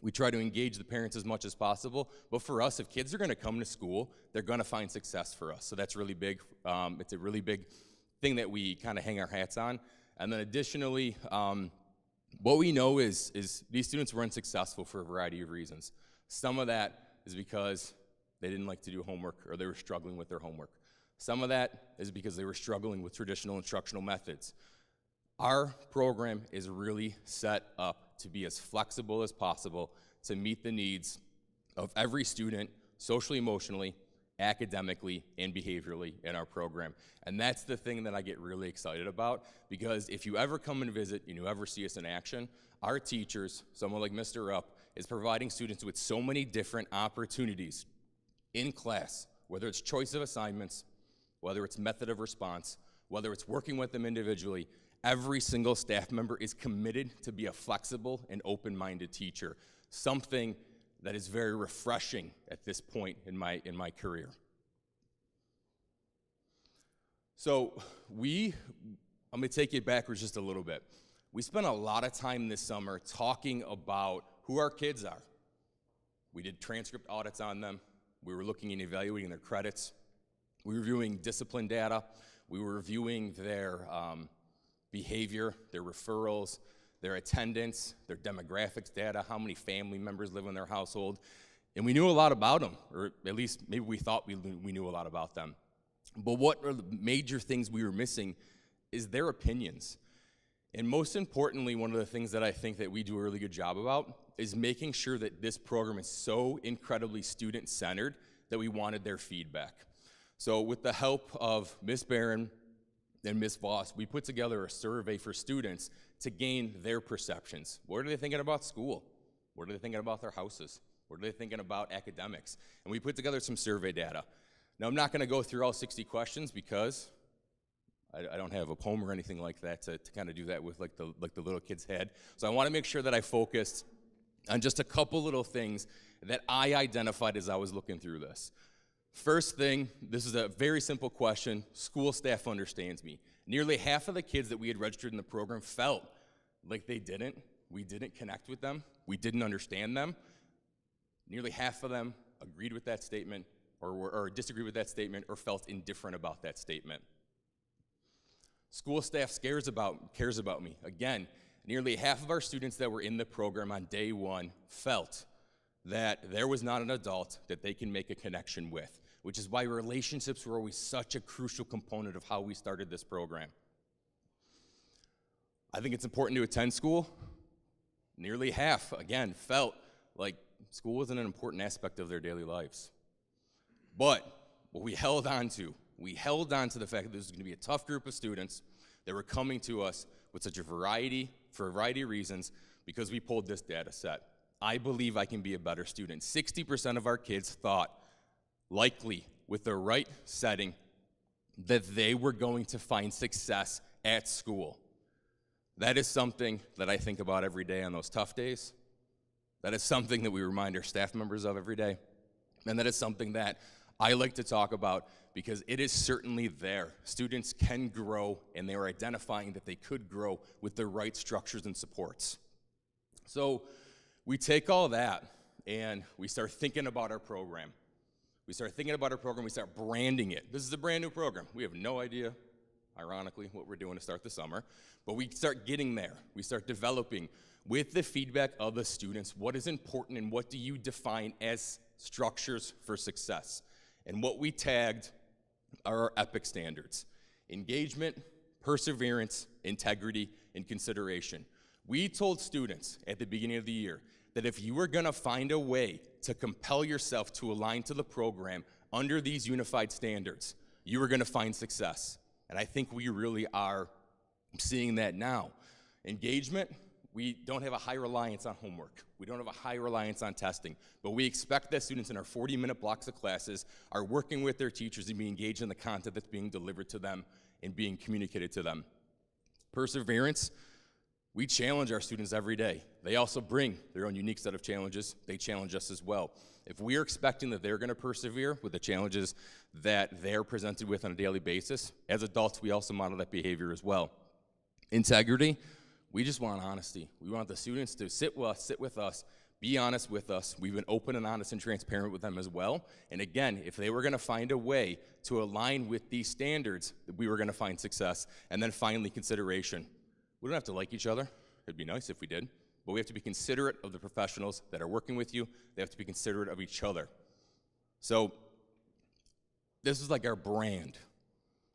We try to engage the parents as much as possible. But for us, if kids are going to come to school, they're going to find success for us. So that's really big. It's a really big thing that we kind of hang our hats on. And then additionally, what we know is these students were unsuccessful for a variety of reasons. Some of that is because they didn't like to do homework, or they were struggling with their homework. Some of that is because they were struggling with traditional instructional methods. Our program is really set up to be as flexible as possible to meet the needs of every student, socially, emotionally, academically, and behaviorally in our program. And that's the thing that I get really excited about, because if you ever come and visit and you ever see us in action, our teachers, someone like Mr. Rupp, is providing students with so many different opportunities in class, whether it's choice of assignments, whether it's method of response, whether it's working with them individually. Every single staff member is committed to be a flexible and open-minded teacher, something that is very refreshing at this point in my career. So I'm gonna take it backwards just a little bit. We spent a lot of time this summer talking about who our kids are. We did transcript audits on them. We were looking and evaluating their credits. We were reviewing discipline data. We were reviewing their behavior, their referrals, their attendance, their demographics data, how many family members live in their household. And we knew a lot about them, or at least maybe we thought we knew a lot about them. But what are the major things we were missing is their opinions. And most importantly, one of the things that I think that we do a really good job about is making sure that this program is so incredibly student-centered that we wanted their feedback. So with the help of Ms. Barron and Ms. Voss, we put together a survey for students to gain their perceptions. What are they thinking about school? What are they thinking about their houses? What are they thinking about academics? And we put together some survey data. Now, I'm not going to go through all 60 questions because I don't have a poem or anything like that to kind of do that with like the little kid's head. So I want to make sure that I focused on just a couple little things that I identified as I was looking through this. First thing, this is a very simple question. School staff understands me. Nearly half of the kids that we had registered in the program felt like they didn't. We didn't connect with them. We didn't understand them. Nearly half of them agreed with that statement or disagreed with that statement or felt indifferent about that statement. School staff cares about me. Again, nearly half of our students that were in the program on day one felt that there was not an adult that they can make a connection with, which is why relationships were always such a crucial component of how we started this program. I think it's important to attend school. Nearly half, again, felt like school wasn't an important aspect of their daily lives. But what we held on to the fact that this was going to be a tough group of students that were coming to us with such a variety, for a variety of reasons, because we pulled this data set. I believe I can be a better student. 60% of our kids thought, likely with the right setting, that they were going to find success at school. That is something that I think about every day on those tough days. That is something that we remind our staff members of every day. And that is something that I like to talk about because it is certainly there. Students can grow, and they are identifying that they could grow with the right structures and supports. So we take all that, and we start thinking about our program. We start branding it. This is a brand new program. We have no idea, ironically, what we're doing to start the summer, but we start getting there. We start developing with the feedback of the students what is important and what do you define as structures for success. And what we tagged are our EPIC standards: engagement, perseverance, integrity, and consideration. We told students at the beginning of the year that if you were gonna find a way to compel yourself to align to the program under these unified standards, you were gonna find success. And I think we really are seeing that now. Engagement, we don't have a high reliance on homework. We don't have a high reliance on testing, but we expect that students in our 40-minute blocks of classes are working with their teachers and being engaged in the content that's being delivered to them and being communicated to them. Perseverance, we challenge our students every day. They also bring their own unique set of challenges. They challenge us as well. If we are expecting that they're gonna persevere with the challenges that they're presented with on a daily basis, as adults, we also model that behavior as well. Integrity, we just want honesty. We want the students to sit with us, be honest with us. We've been open and honest and transparent with them as well. And again, if they were gonna find a way to align with these standards, we were gonna find success. And then finally, consideration. We don't have to like each other. It'd be nice if we did. But we have to be considerate of the professionals that are working with you. They have to be considerate of each other. So this is like our brand.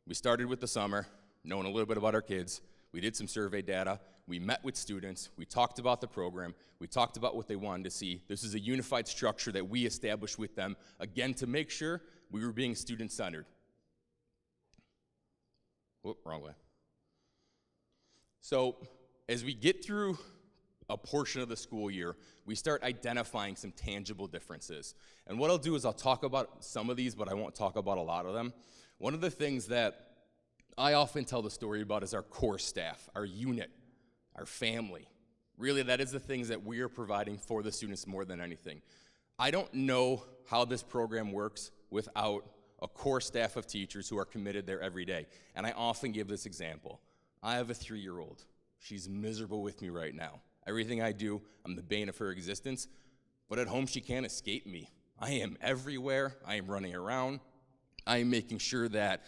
We started with the summer, knowing a little bit about our kids. We did some survey data. We met with students. We talked about the program. We talked about what they wanted to see. This is a unified structure that we established with them, again, to make sure we were being student-centered. Whoop, wrong way. So as we get through a portion of the school year, we start identifying some tangible differences. And what I'll do is I'll talk about some of these, but I won't talk about a lot of them. One of the things that I often tell the story about is our core staff, our unit, our family. Really, that is the things that we are providing for the students more than anything. I don't know how this program works without a core staff of teachers who are committed there every day. And I often give this example. I have a 3-year-old. She's miserable with me right now. Everything I do, I'm the bane of her existence, but at home she can't escape me. I am everywhere. I am running around. I am making sure that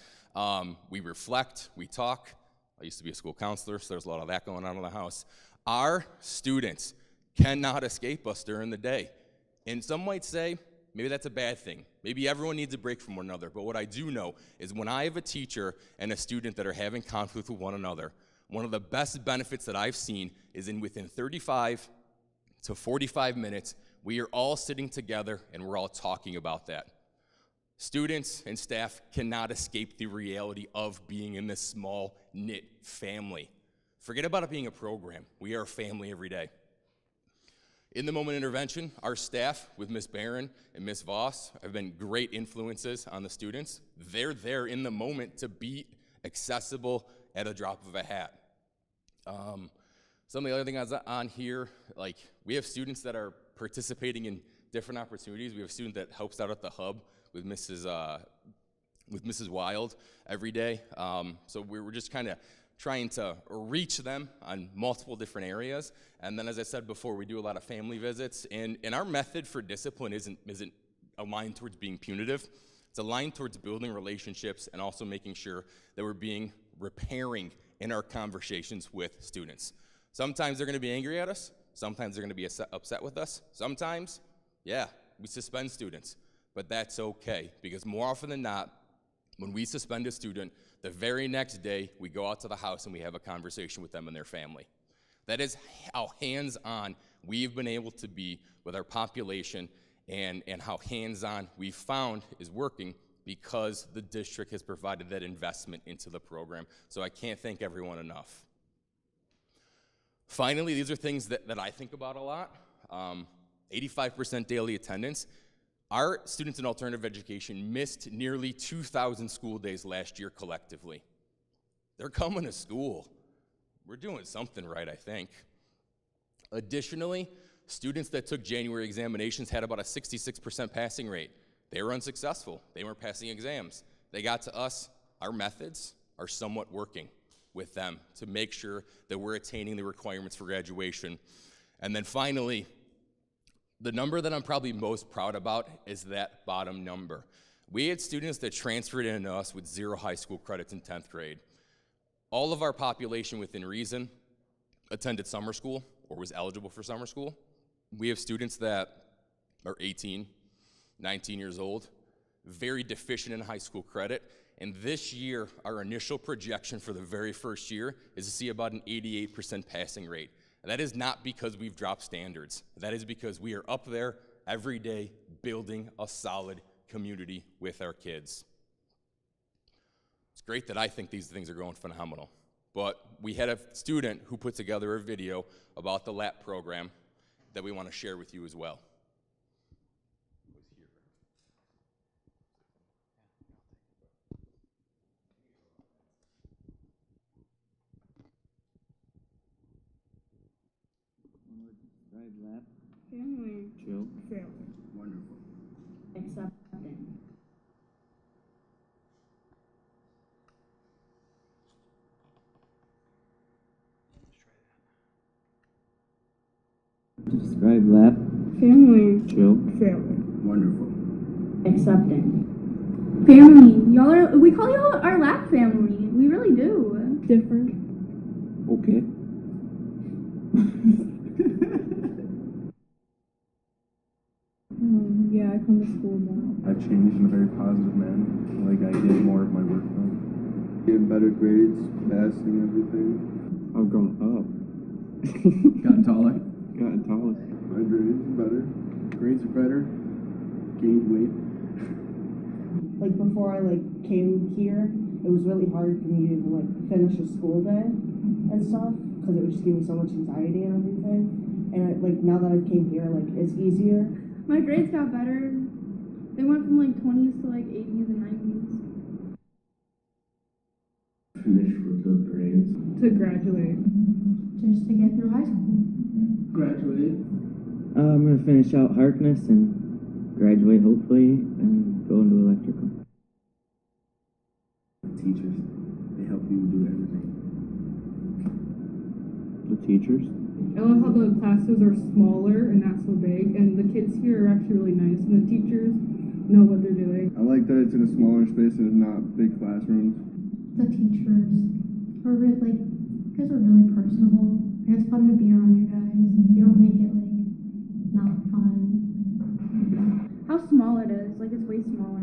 we reflect, we talk. I used to be a school counselor, so there's a lot of that going on in the house. Our students cannot escape us during the day. And some might say, maybe that's a bad thing. Maybe everyone needs a break from one another. But what I do know is when I have a teacher and a student that are having conflict with one another, one of the best benefits that I've seen is within 35 to 45 minutes, we are all sitting together and we're all talking about that. Students and staff cannot escape the reality of being in this small, knit family. Forget about it being a program. We are a family every day. In the moment intervention, our staff with Ms. Barron and Ms. Voss have been great influences on the students. They're there in the moment to be accessible at a drop of a hat. Some of the other things on here, like we have students that are participating in different opportunities. We have a student that helps out at the hub with Mrs. Wild every day. So we're just kind of trying to reach them on multiple different areas. And then, as I said before, we do a lot of family visits. And our method for discipline isn't aligned towards being punitive. It's aligned towards building relationships and also making sure that we're repairing in our conversations with students. Sometimes they're going to be angry at us. Sometimes they're going to be upset with us. Sometimes, yeah, we suspend students. But that's okay, because more often than not, when we suspend a student, the very next day, we go out to the house and we have a conversation with them and their family. That is how hands-on we've been able to be with our population and how hands-on we found is working because the district has provided that investment into the program. So I can't thank everyone enough. Finally, these are things that I think about a lot. 85% daily attendance. Our students in alternative education missed nearly 2,000 school days last year collectively. They're coming to school. We're doing something right, I think. Additionally, students that took January examinations had about a 66% passing rate. They were unsuccessful. They weren't passing exams. They got to us. Our methods are somewhat working with them to make sure that we're attaining the requirements for graduation. And then finally, the number that I'm probably most proud about is that bottom number. We had students that transferred into us with 0 high school credits in 10th grade. All of our population within reason attended summer school or was eligible for summer school. We have students that are 18, 19 years old, very deficient in high school credit, and this year, our initial projection for the very first year is to see about an 88% passing rate. And that is not because we've dropped standards. That is because we are up there every day building a solid community with our kids. It's great that I think these things are going phenomenal, but we had a student who put together a video about the LAP program that we want to share with you as well. LAP. Family. Chill. Family. Wonderful. Accepting. Describe LAP. Family. Chill. Family. Wonderful. Accepting. Family. We call y'all our lap family. We really do. Different. Okay. Yeah, I come to school more. I've changed in a very positive manner. Like, I get more of my work done. Getting better grades, passing everything. I've grown up. Gotten taller. Gotten taller. My grades are better. Grades are better. Gained weight. Like, before I came here, it was really hard for me to finish a school day and stuff because it would just give me so much anxiety and everything. And now that I came here, it's easier. My grades got better. They went from 20s to 80s and 90s. Finish with good grades. To graduate. Just to get through high school. Graduate. I'm going to finish out Harkness and graduate hopefully and go into electrical. Teachers, they help you do everything. The teachers? I love how the classes are smaller and not so big, and the kids here are actually really nice, and the teachers know what they're doing. I like that it's in a smaller space and it's not big classrooms. The teachers are really, you guys are really personable. And it's fun to be around you guys. You don't make it not fun. How small it is, it's way smaller.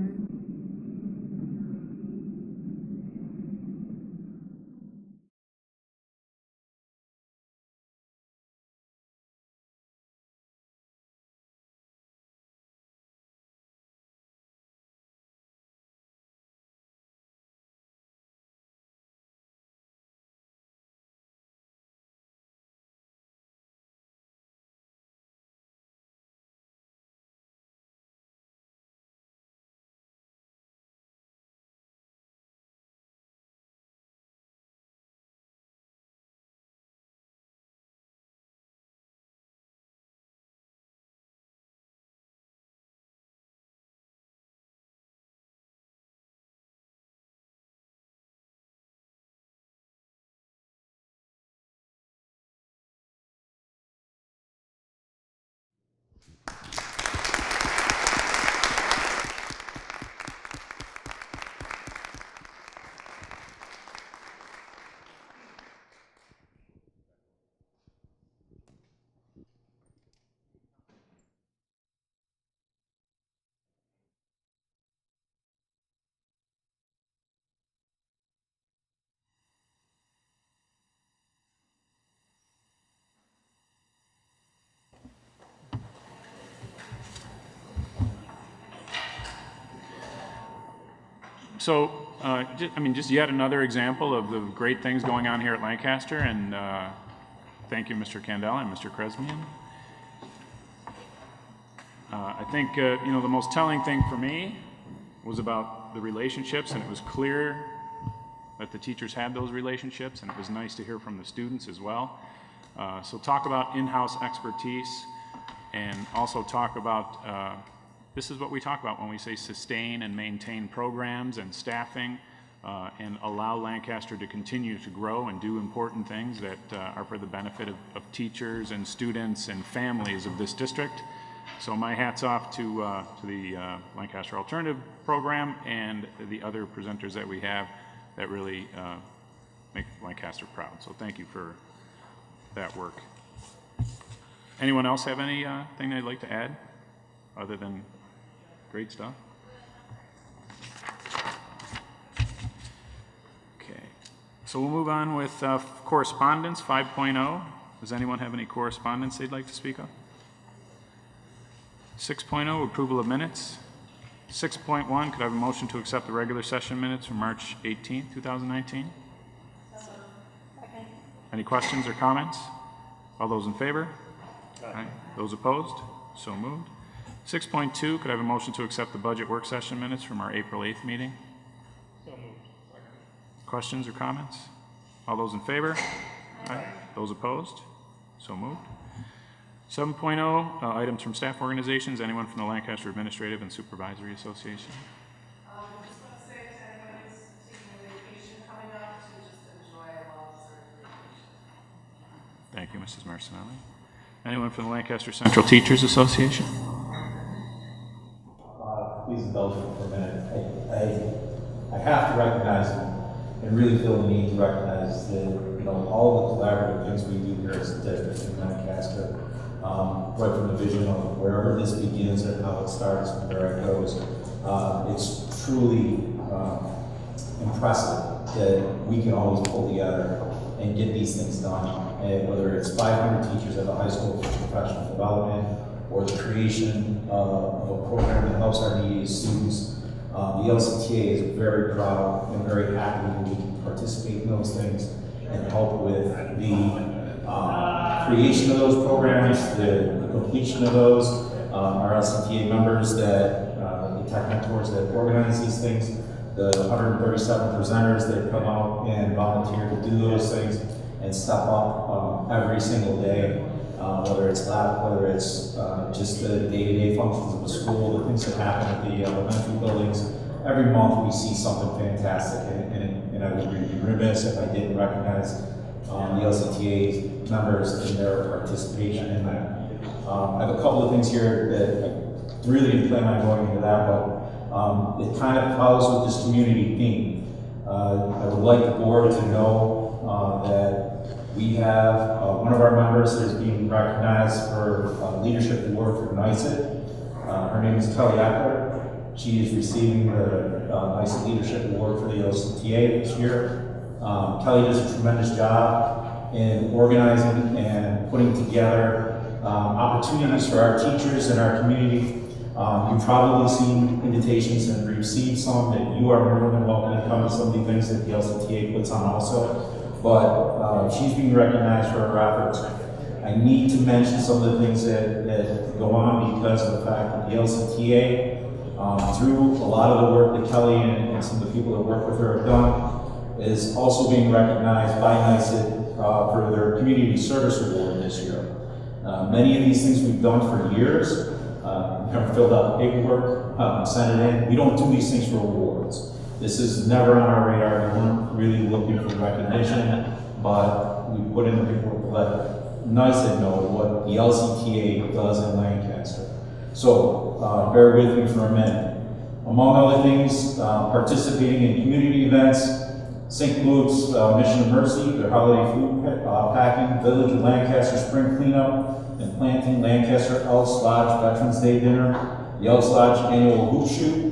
just yet another example of the great things going on here at Lancaster, and thank you, Mr. Candela and Mr. Kresmian. I think, the most telling thing for me was about the relationships, and it was clear that the teachers had those relationships, and it was nice to hear from the students as well. So talk about in-house expertise, and also talk about, this is what we talk about when we say sustain and maintain programs and staffing, and allow Lancaster to continue to grow and do important things that are for the benefit of teachers and students and families of this district. So my hat's off to the Lancaster Alternative Program and the other presenters that we have that really make Lancaster proud. So thank you for that work. Anyone else have anything they'd like to add other than great stuff? Okay, so we'll move on with correspondence 5.0. Does anyone have any correspondence they'd like to speak of? 6.0, approval of minutes. 6.1, could I have a motion to accept the regular session minutes from March 18th, 2019? Any questions or comments? All those in favor? Aye. Those opposed? So moved. 6.2, could I have a motion to accept the budget work session minutes from our April 8th meeting? So moved. Questions or comments? All those in favor? Aye. Those opposed? So moved. 7.0, items from staff organizations. Anyone from the Lancaster Administrative and Supervisory Association? I just want to say to anyone who's taking a vacation coming up to just enjoy a well-deserved vacation. Thank you, Mrs. Marcinelli. Anyone from the Lancaster Central Teachers Association? Please indulge me for a minute. I have to recognize and really feel the need to recognize that all the collaborative things we do here as a district in Lancaster, right from the vision of wherever this begins and how it starts and where it goes. It's truly impressive that we can always pull together and get these things done. And whether it's 500 teachers at the high school for professional development, or the creation of a program that helps our needy students, the LCTA is very proud and very happy that we can participate in those things and help with the creation of those programs, the completion of those. Our LCTA members that, the tech mentors that organize these things, the 137 presenters that come out and volunteer to do those things and step up every single day, whether it's lab, whether it's just the day-to-day functions of the school, the things that happen at the elementary buildings. Every month we see something fantastic, and I would be remiss if I didn't recognize the LCTA members and their participation in that. I have a couple of things here that I really didn't plan on going into that, but it kind of follows with this community theme. I would like the board to know that we have one of our members that is being recognized for leadership award for NICET. Her name is Kelly Eckler. She is receiving the NICET Leadership Award for the LCTA this year. Kelly does a tremendous job in organizing and putting together opportunities for our teachers and our community. You've probably seen invitations and received some that you are more than welcome to come to some of the things that the LCTA puts on also. But she's being recognized for her efforts. I need to mention some of the things that go on because of the fact that the LCTA, through a lot of the work that Kelly and some of the people that work with her have done, is also being recognized by NICET for their Community Service Award this year. Many of these things we've done for years, never filled out the paperwork, sent it in. We don't do these things for awards. This is never on our radar. We weren't really looking for recognition, but we put in the paperwork to let NICET know what the LCTA does in Lancaster. So bear with me for a minute. Among other things, participating in community events, St. Luke's Mission of Mercy, their holiday food packing, Village of Lancaster Spring Cleanup, and planting, Lancaster Elks Lodge Veterans Day Dinner, the Elks Lodge Annual Hoop Shoot.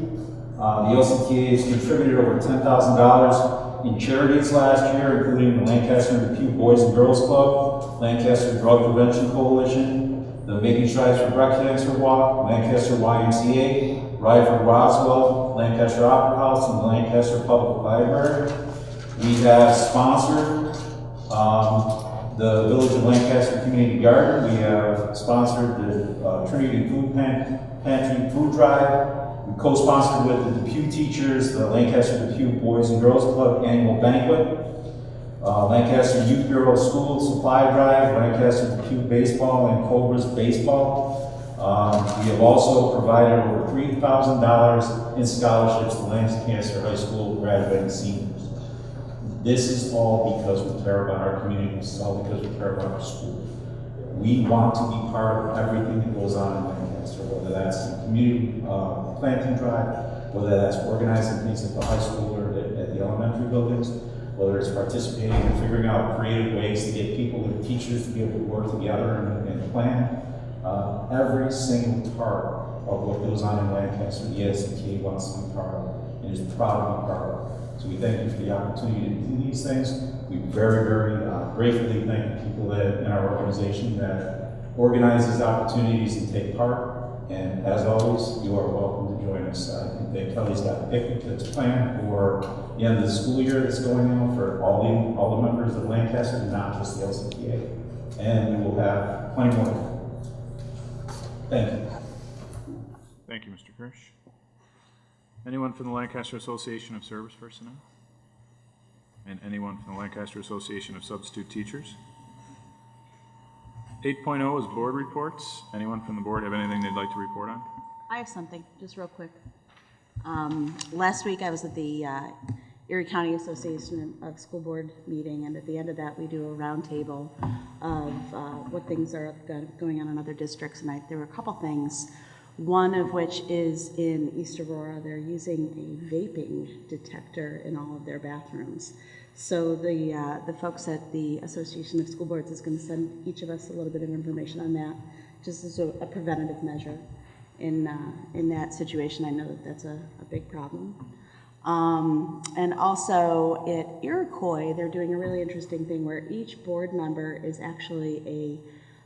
The LCTA has contributed over $10,000 in charities last year, including the Lancaster and Depew Boys and Girls Club, Lancaster Drug Prevention Coalition, the Making Strides for Breast Cancer Walk, Lancaster YMCA, Ride for Roswell, Lancaster Opera House in the Lancaster Public Library. We have sponsored the Village of Lancaster Community Garden. We have sponsored the Trinity Food Pantry Food Drive. We co-sponsored with the Depew teachers, the Lancaster Depew Boys and Girls Club annual banquet, Lancaster Youth Bureau School Supply Drive, Lancaster Depew Baseball and Cobras Baseball. We have also provided over $3,000 in scholarships to Lancaster High School graduating seniors. This is all because we care about our community. This is all because we care about our school. We want to be part of everything that goes on in Lancaster, whether that's the community planting drive, whether that's organizing things at the high school or at the elementary buildings, whether it's participating in figuring out creative ways to get people and teachers to be able to work together and plan. Every single part of what goes on in Lancaster, the SCTA wants to be part of and is proud to be part of. So we thank you for the opportunity to do these things. We very, very gratefully thank the people in our organization that organize these opportunities and take part. And as always, you are welcome to join us. I think that Kelly's got a picnic that's planned for the end of the school year that's going on for all the members of Lancaster, not just the LCTA. And we will have plenty more. Thank you. Thank you, Mr. Kirsch. Anyone from the Lancaster Association of Service Personnel? And anyone from the Lancaster Association of Substitute Teachers? 8.0 is board reports. Anyone from the board have anything they'd like to report on? I have something, just real quick. Last week I was at the Erie County Association of School Board meeting, and at the end of that we do a roundtable of what things are going on in other districts, and there were a couple things. One of which is in East Aurora, they're using a vaping detector in all of their bathrooms. So the folks at the Association of School Boards is going to send each of us a little bit of information on that, just as a preventative measure in that situation. I know that that's a big problem. And also at Iroquois, they're doing a really interesting thing where each board member is actually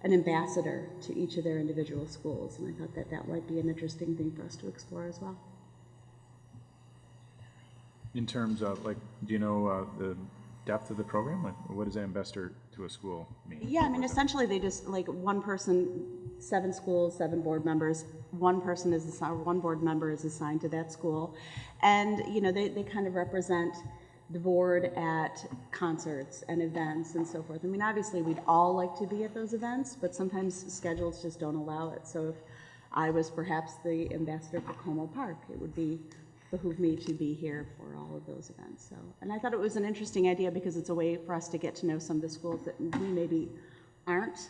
an ambassador to each of their individual schools, and I thought that that might be an interesting thing for us to explore as well. In terms of, like, do you know the depth of the program? Like, what does an ambassador to a school mean? Yeah, I mean, essentially they just, like, one person, 7 schools, 7 board members, one board member is assigned to that school, and, you know, they kind of represent the board at concerts and events and so forth. I mean, obviously we'd all like to be at those events, but sometimes schedules just don't allow it. So if I was perhaps the ambassador for Como Park, it would behoove me to be here for all of those events. So, and I thought it was an interesting idea because it's a way for us to get to know some of the schools that we maybe aren't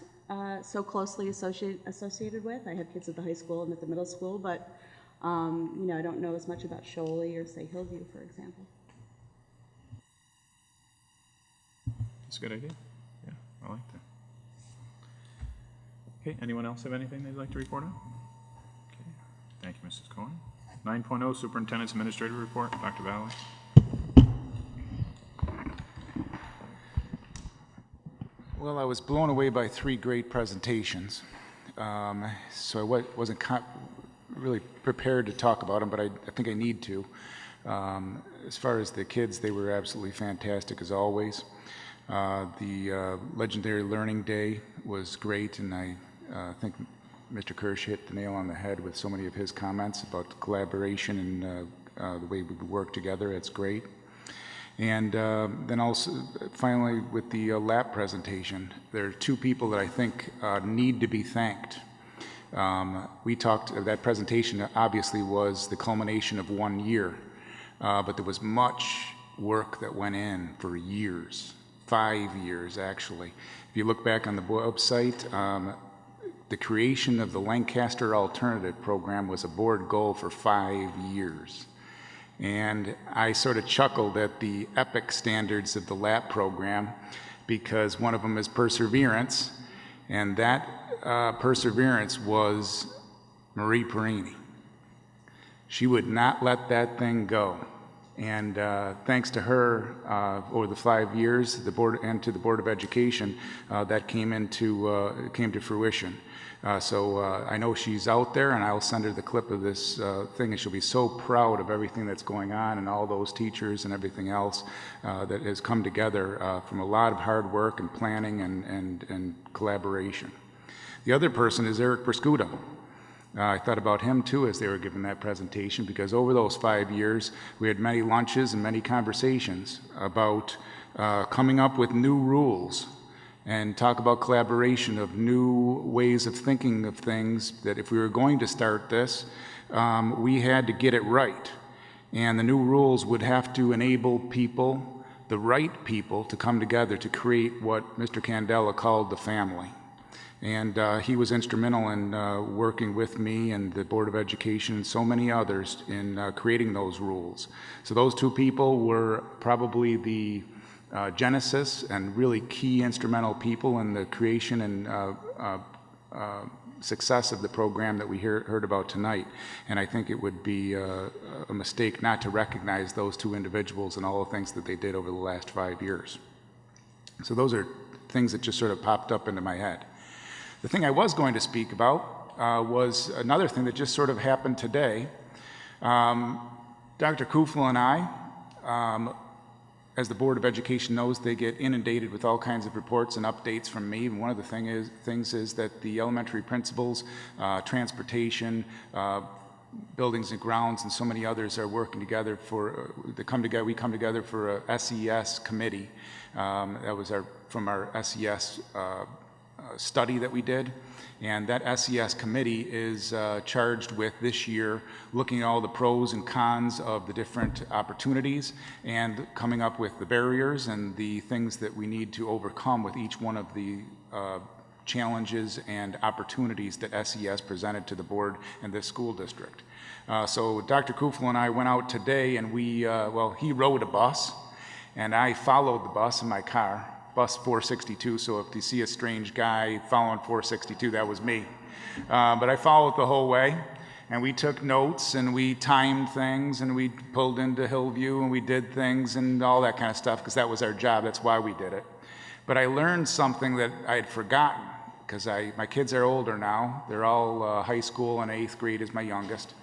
so closely associated with. I have kids at the high school and at the middle school, but you know, I don't know as much about Sholey or say Hillview, for example. That's a good idea. Yeah, I like that. Okay, anyone else have anything they'd like to report on? Okay, thank you, Mrs. Cohen. 9.0, Superintendent's Administrative Report, Dr. Valley. Well, I was blown away by 3 great presentations, so I wasn't really prepared to talk about them, but I think I need to. As far as the kids, they were absolutely fantastic as always. The Legendary Learning Day was great, and I think Mr. Kirsch hit the nail on the head with so many of his comments about the collaboration and the way we work together. It's great. And then also, finally, with the lab presentation, there are 2 people that I think need to be thanked. We talked, that presentation obviously was the culmination of 1 year, but there was much work that went in for years. 5 years, actually. If you look back on the website, the creation of the Lancaster Alternative Program was a board goal for 5 years. And I sort of chuckled at the epic standards of the LAP program because one of them is perseverance, and that perseverance was Marie Perini. She would not let that thing go. And thanks to her, over the 5 years, the board and to the Board of Education, that came to fruition. So I know she's out there, and I'll send her the clip of this thing, and she'll be so proud of everything that's going on and all those teachers and everything else that has come together from a lot of hard work and planning and collaboration. The other person is Eric Perscuda. I thought about him too as they were giving that presentation, because over those 5 years, we had many lunches and many conversations about coming up with new rules and talk about collaboration of new ways of thinking of things, that if we were going to start this, we had to get it right. And the new rules would have to enable people, the right people, to come together to create what Mr. Candela called the family. And he was instrumental in working with me and the Board of Education and so many others in creating those rules. So those two people were probably the genesis and really key instrumental people in the creation and success of the program that we heard about tonight. And I think it would be a mistake not to recognize those two individuals and all the things that they did over the last 5 years. So those are things that just sort of popped up into my head. The thing I was going to speak about was another thing that just sort of happened today. Dr. Kufel and I, as the Board of Education knows, they get inundated with all kinds of reports and updates from me. And one of the things is that the elementary principals, transportation, buildings and grounds, and so many others are working together we come together for a SES committee. That was from our SES study that we did, and that SES committee is charged with this year looking at all the pros and cons of the different opportunities and coming up with the barriers and the things that we need to overcome with each one of the challenges and opportunities that SES presented to the board and this school district. So Dr. Kufel and I went out today, and he rode a bus and I followed the bus in my car. Bus 462, so if you see a strange guy following 462, that was me. But I followed the whole way, and we took notes, and we timed things, and we pulled into Hillview, and we did things, and all that kind of stuff, because that was our job. That's why we did it. But I learned something that I had forgotten, because my kids are older now. They're all high school, and 8th grade is my youngest.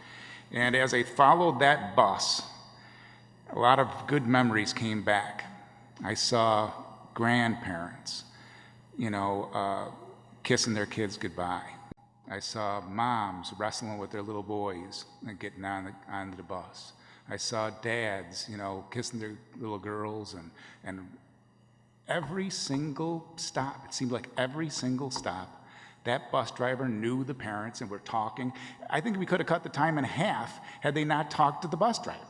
And as I followed that bus, a lot of good memories came back. I saw grandparents, kissing their kids goodbye. I saw moms wrestling with their little boys and getting on the bus. I saw dads, kissing their little girls, and every single stop, it seemed like every single stop, that bus driver knew the parents and were talking. I think we could have cut the time in half had they not talked to the bus driver.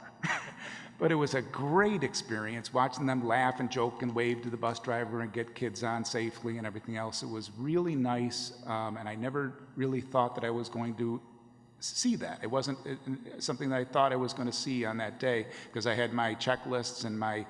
But it was a great experience watching them laugh and joke and wave to the bus driver and get kids on safely and everything else. It was really nice, and I never really thought that I was going to see that. It wasn't something that I thought I was going to see on that day, because I had my checklists and my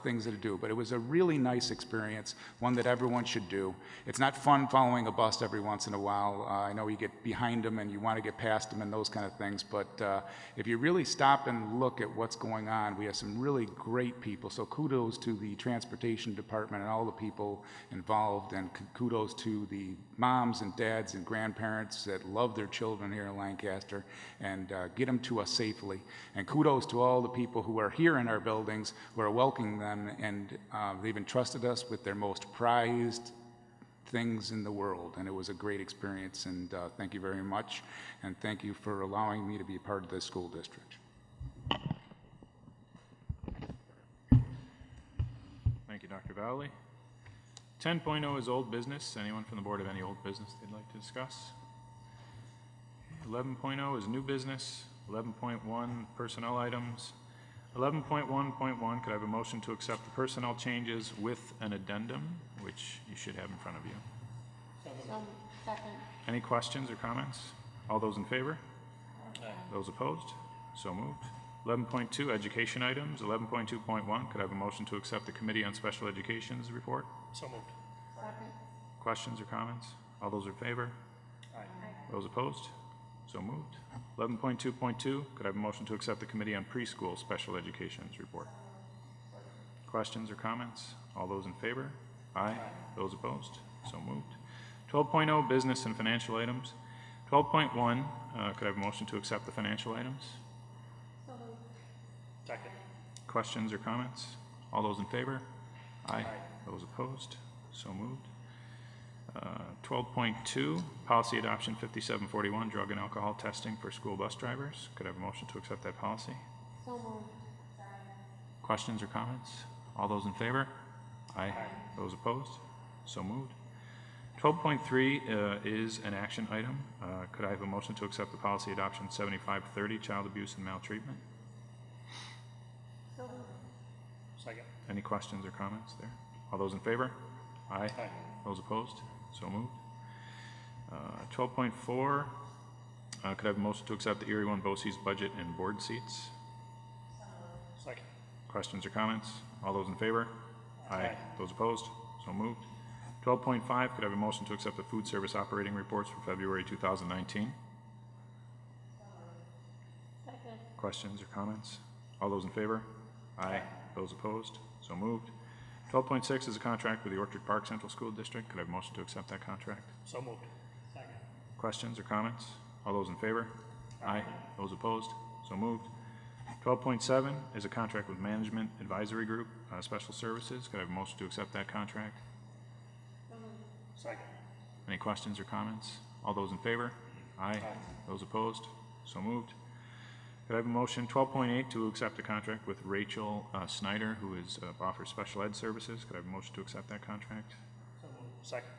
things to do. But it was a really nice experience, one that everyone should do. It's not fun following a bus every once in a while. I know you get behind them and you want to get past them and those kind of things, but if you really stop and look at what's going on, we have some really great people. So kudos to the transportation department and all the people involved, and kudos to the moms and dads and grandparents that love their children here in Lancaster and get them to us safely. And kudos to all the people who are here in our buildings, who are welcoming them, and they've entrusted us with their most prized things in the world. And it was a great experience, and thank you very much, and thank you for allowing me to be a part of this school district. Thank you, Dr. Valley. 10.0 is old business. Anyone from the board have any old business they'd like to discuss? 11.0 is new business. 11.1, personnel items. 11.1.1, could I have a motion to accept the personnel changes with an addendum, which you should have in front of you? Second. Any questions or comments? All those in favor? Aye. Those opposed? So moved. 11.2, education items. 11.2.1, could I have a motion to accept the Committee on Special Education's report? So moved. Second. Questions or comments? All those in favor? Aye. Those opposed? So moved. 11.2.2, could I have a motion to accept the Committee on Preschool Special Education's report? Questions or comments? All those in favor? Aye. Those opposed? So moved. 12.0, business and financial items. 12.1, could I have a motion to accept the financial items? So moved. Second. Questions or comments? All those in favor? Aye. Those opposed? So moved. 12.2, policy adoption 5741, drug and alcohol testing for school bus drivers. Could I have a motion to accept that policy? So moved. Questions or comments? All those in favor? Aye. Those opposed? So moved. 12.3 is an action item. Could I have a motion to accept the policy adoption 7530, child abuse and maltreatment? So moved. Second. Any questions or comments there? All those in favor? Aye. Those opposed? So moved. 12.4, could I have a motion to accept the Erie One BOCES budget and board seats? Second. Questions or comments? All those in favor? Aye. Those opposed? So moved. 12.5, could I have a motion to accept the food service operating reports for February 2019? Second. Questions or comments? All those in favor? Aye. Those opposed? So moved. 12.6 is a contract with the Orchard Park Central School District. Could I have a motion to accept that contract? So moved. Second. Questions or comments? All those in favor? Aye. Those opposed? So moved. 12.7 is a contract with Management Advisory Group, Special Services. Could I have a motion to accept that contract? Second. Any questions or comments? All those in favor? Aye. Those opposed? So moved. Could I have a motion, 12.8, to accept a contract with Rachel Snyder, who is offers special ed services? Could I have a motion to accept that contract? So moved. Second.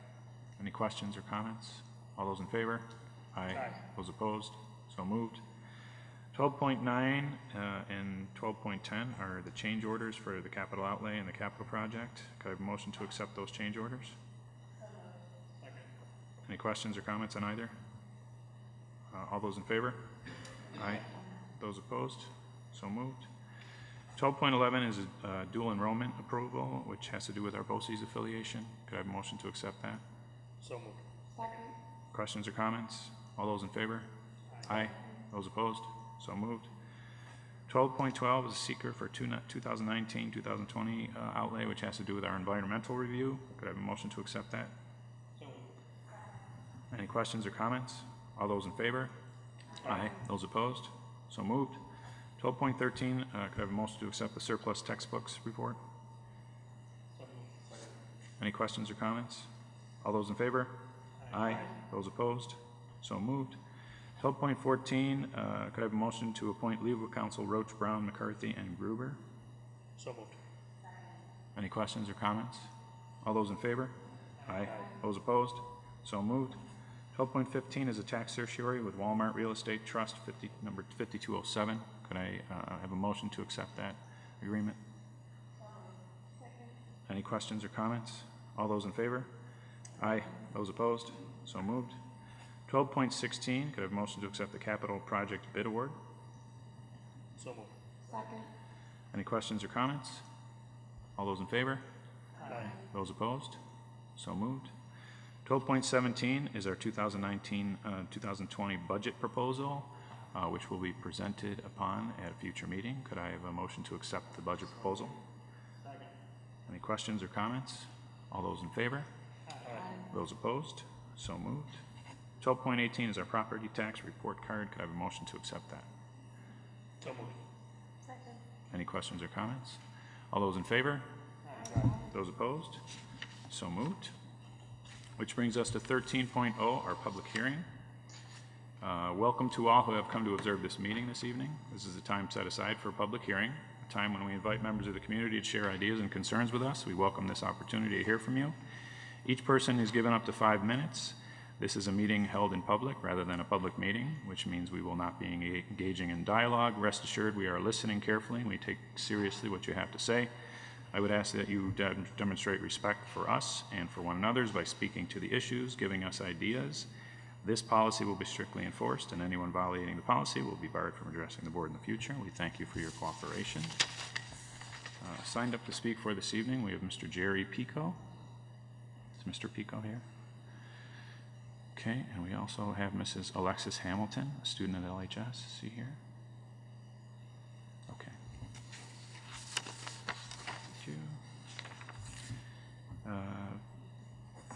Any questions or comments? All those in favor? Aye. Those opposed? So moved. 12.9 and 12.10 are the change orders for the capital outlay and the capital project. Could I have a motion to accept those change orders? Second. Any questions or comments on either? All those in favor? Aye. Those opposed? So moved. 12.11 is a dual enrollment approval, which has to do with our BOCES affiliation. Could I have a motion to accept that? So moved. Second. Questions or comments? All those in favor? Aye. Those opposed? So moved. 12.12 is a seeker for 2019-2020 outlay, which has to do with our environmental review. Could I have a motion to accept that? So moved. Any questions or comments? All those in favor? Aye. Those opposed? So moved. 12.13, could I have a motion to accept the surplus textbooks report? So moved. Any questions or comments? All those in favor? Aye. Those opposed? So moved. 12.14, could I have a motion to appoint legal counsel Roach, Brown, McCarthy, and Gruber? So moved. Any questions or comments? All those in favor? Aye. Those opposed? So moved. 12.15 is a tax certiorari with Walmart Real Estate Trust, number 5207. Could I have a motion to accept that agreement? Second. Any questions or comments? All those in favor? Aye. Those opposed? So moved. 12.16, could I have a motion to accept the capital project bid award? So moved. Second. Any questions or comments? All those in favor? Aye. Those opposed? So moved. 12.17 is our 2019-2020 budget proposal, which will be presented upon at a future meeting. Could I have a motion to accept the budget proposal? Second. Any questions or comments? All those in favor? Aye. Those opposed? So moved. 12.18 is our property tax report card. Could I have a motion to accept that? So moved. Second. Any questions or comments? All those in favor? Aye. Those opposed? So moved. Which brings us to 13.0, our public hearing. Welcome to all who have come to observe this meeting this evening. This is a time set aside for a public hearing, a time when we invite members of the community to share ideas and concerns with us. We welcome this opportunity to hear from you. Each person is given up to 5 minutes. This is a meeting held in public rather than a public meeting, which means we will not be engaging in dialogue. Rest assured, we are listening carefully and we take seriously what you have to say. I would ask that you demonstrate respect for us and for one another by speaking to the issues, giving us ideas. This policy will be strictly enforced, and anyone violating the policy will be barred from addressing the board in the future. We thank you for your cooperation. Signed up to speak for this evening, we have Mr. Jerry Pico. Is Mr. Pico here? Okay, and we also have Mrs. Alexis Hamilton, a student at LHS. See here? Okay. Thank you.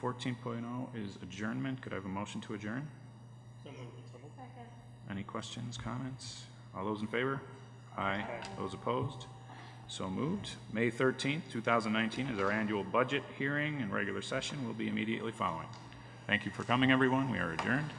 14.0 is adjournment. Could I have a motion to adjourn? Second. Any questions, comments? All those in favor? Aye. Those opposed? So moved. May 13th, 2019 is our annual budget hearing and regular session will be immediately following. Thank you for coming, everyone. We are adjourned.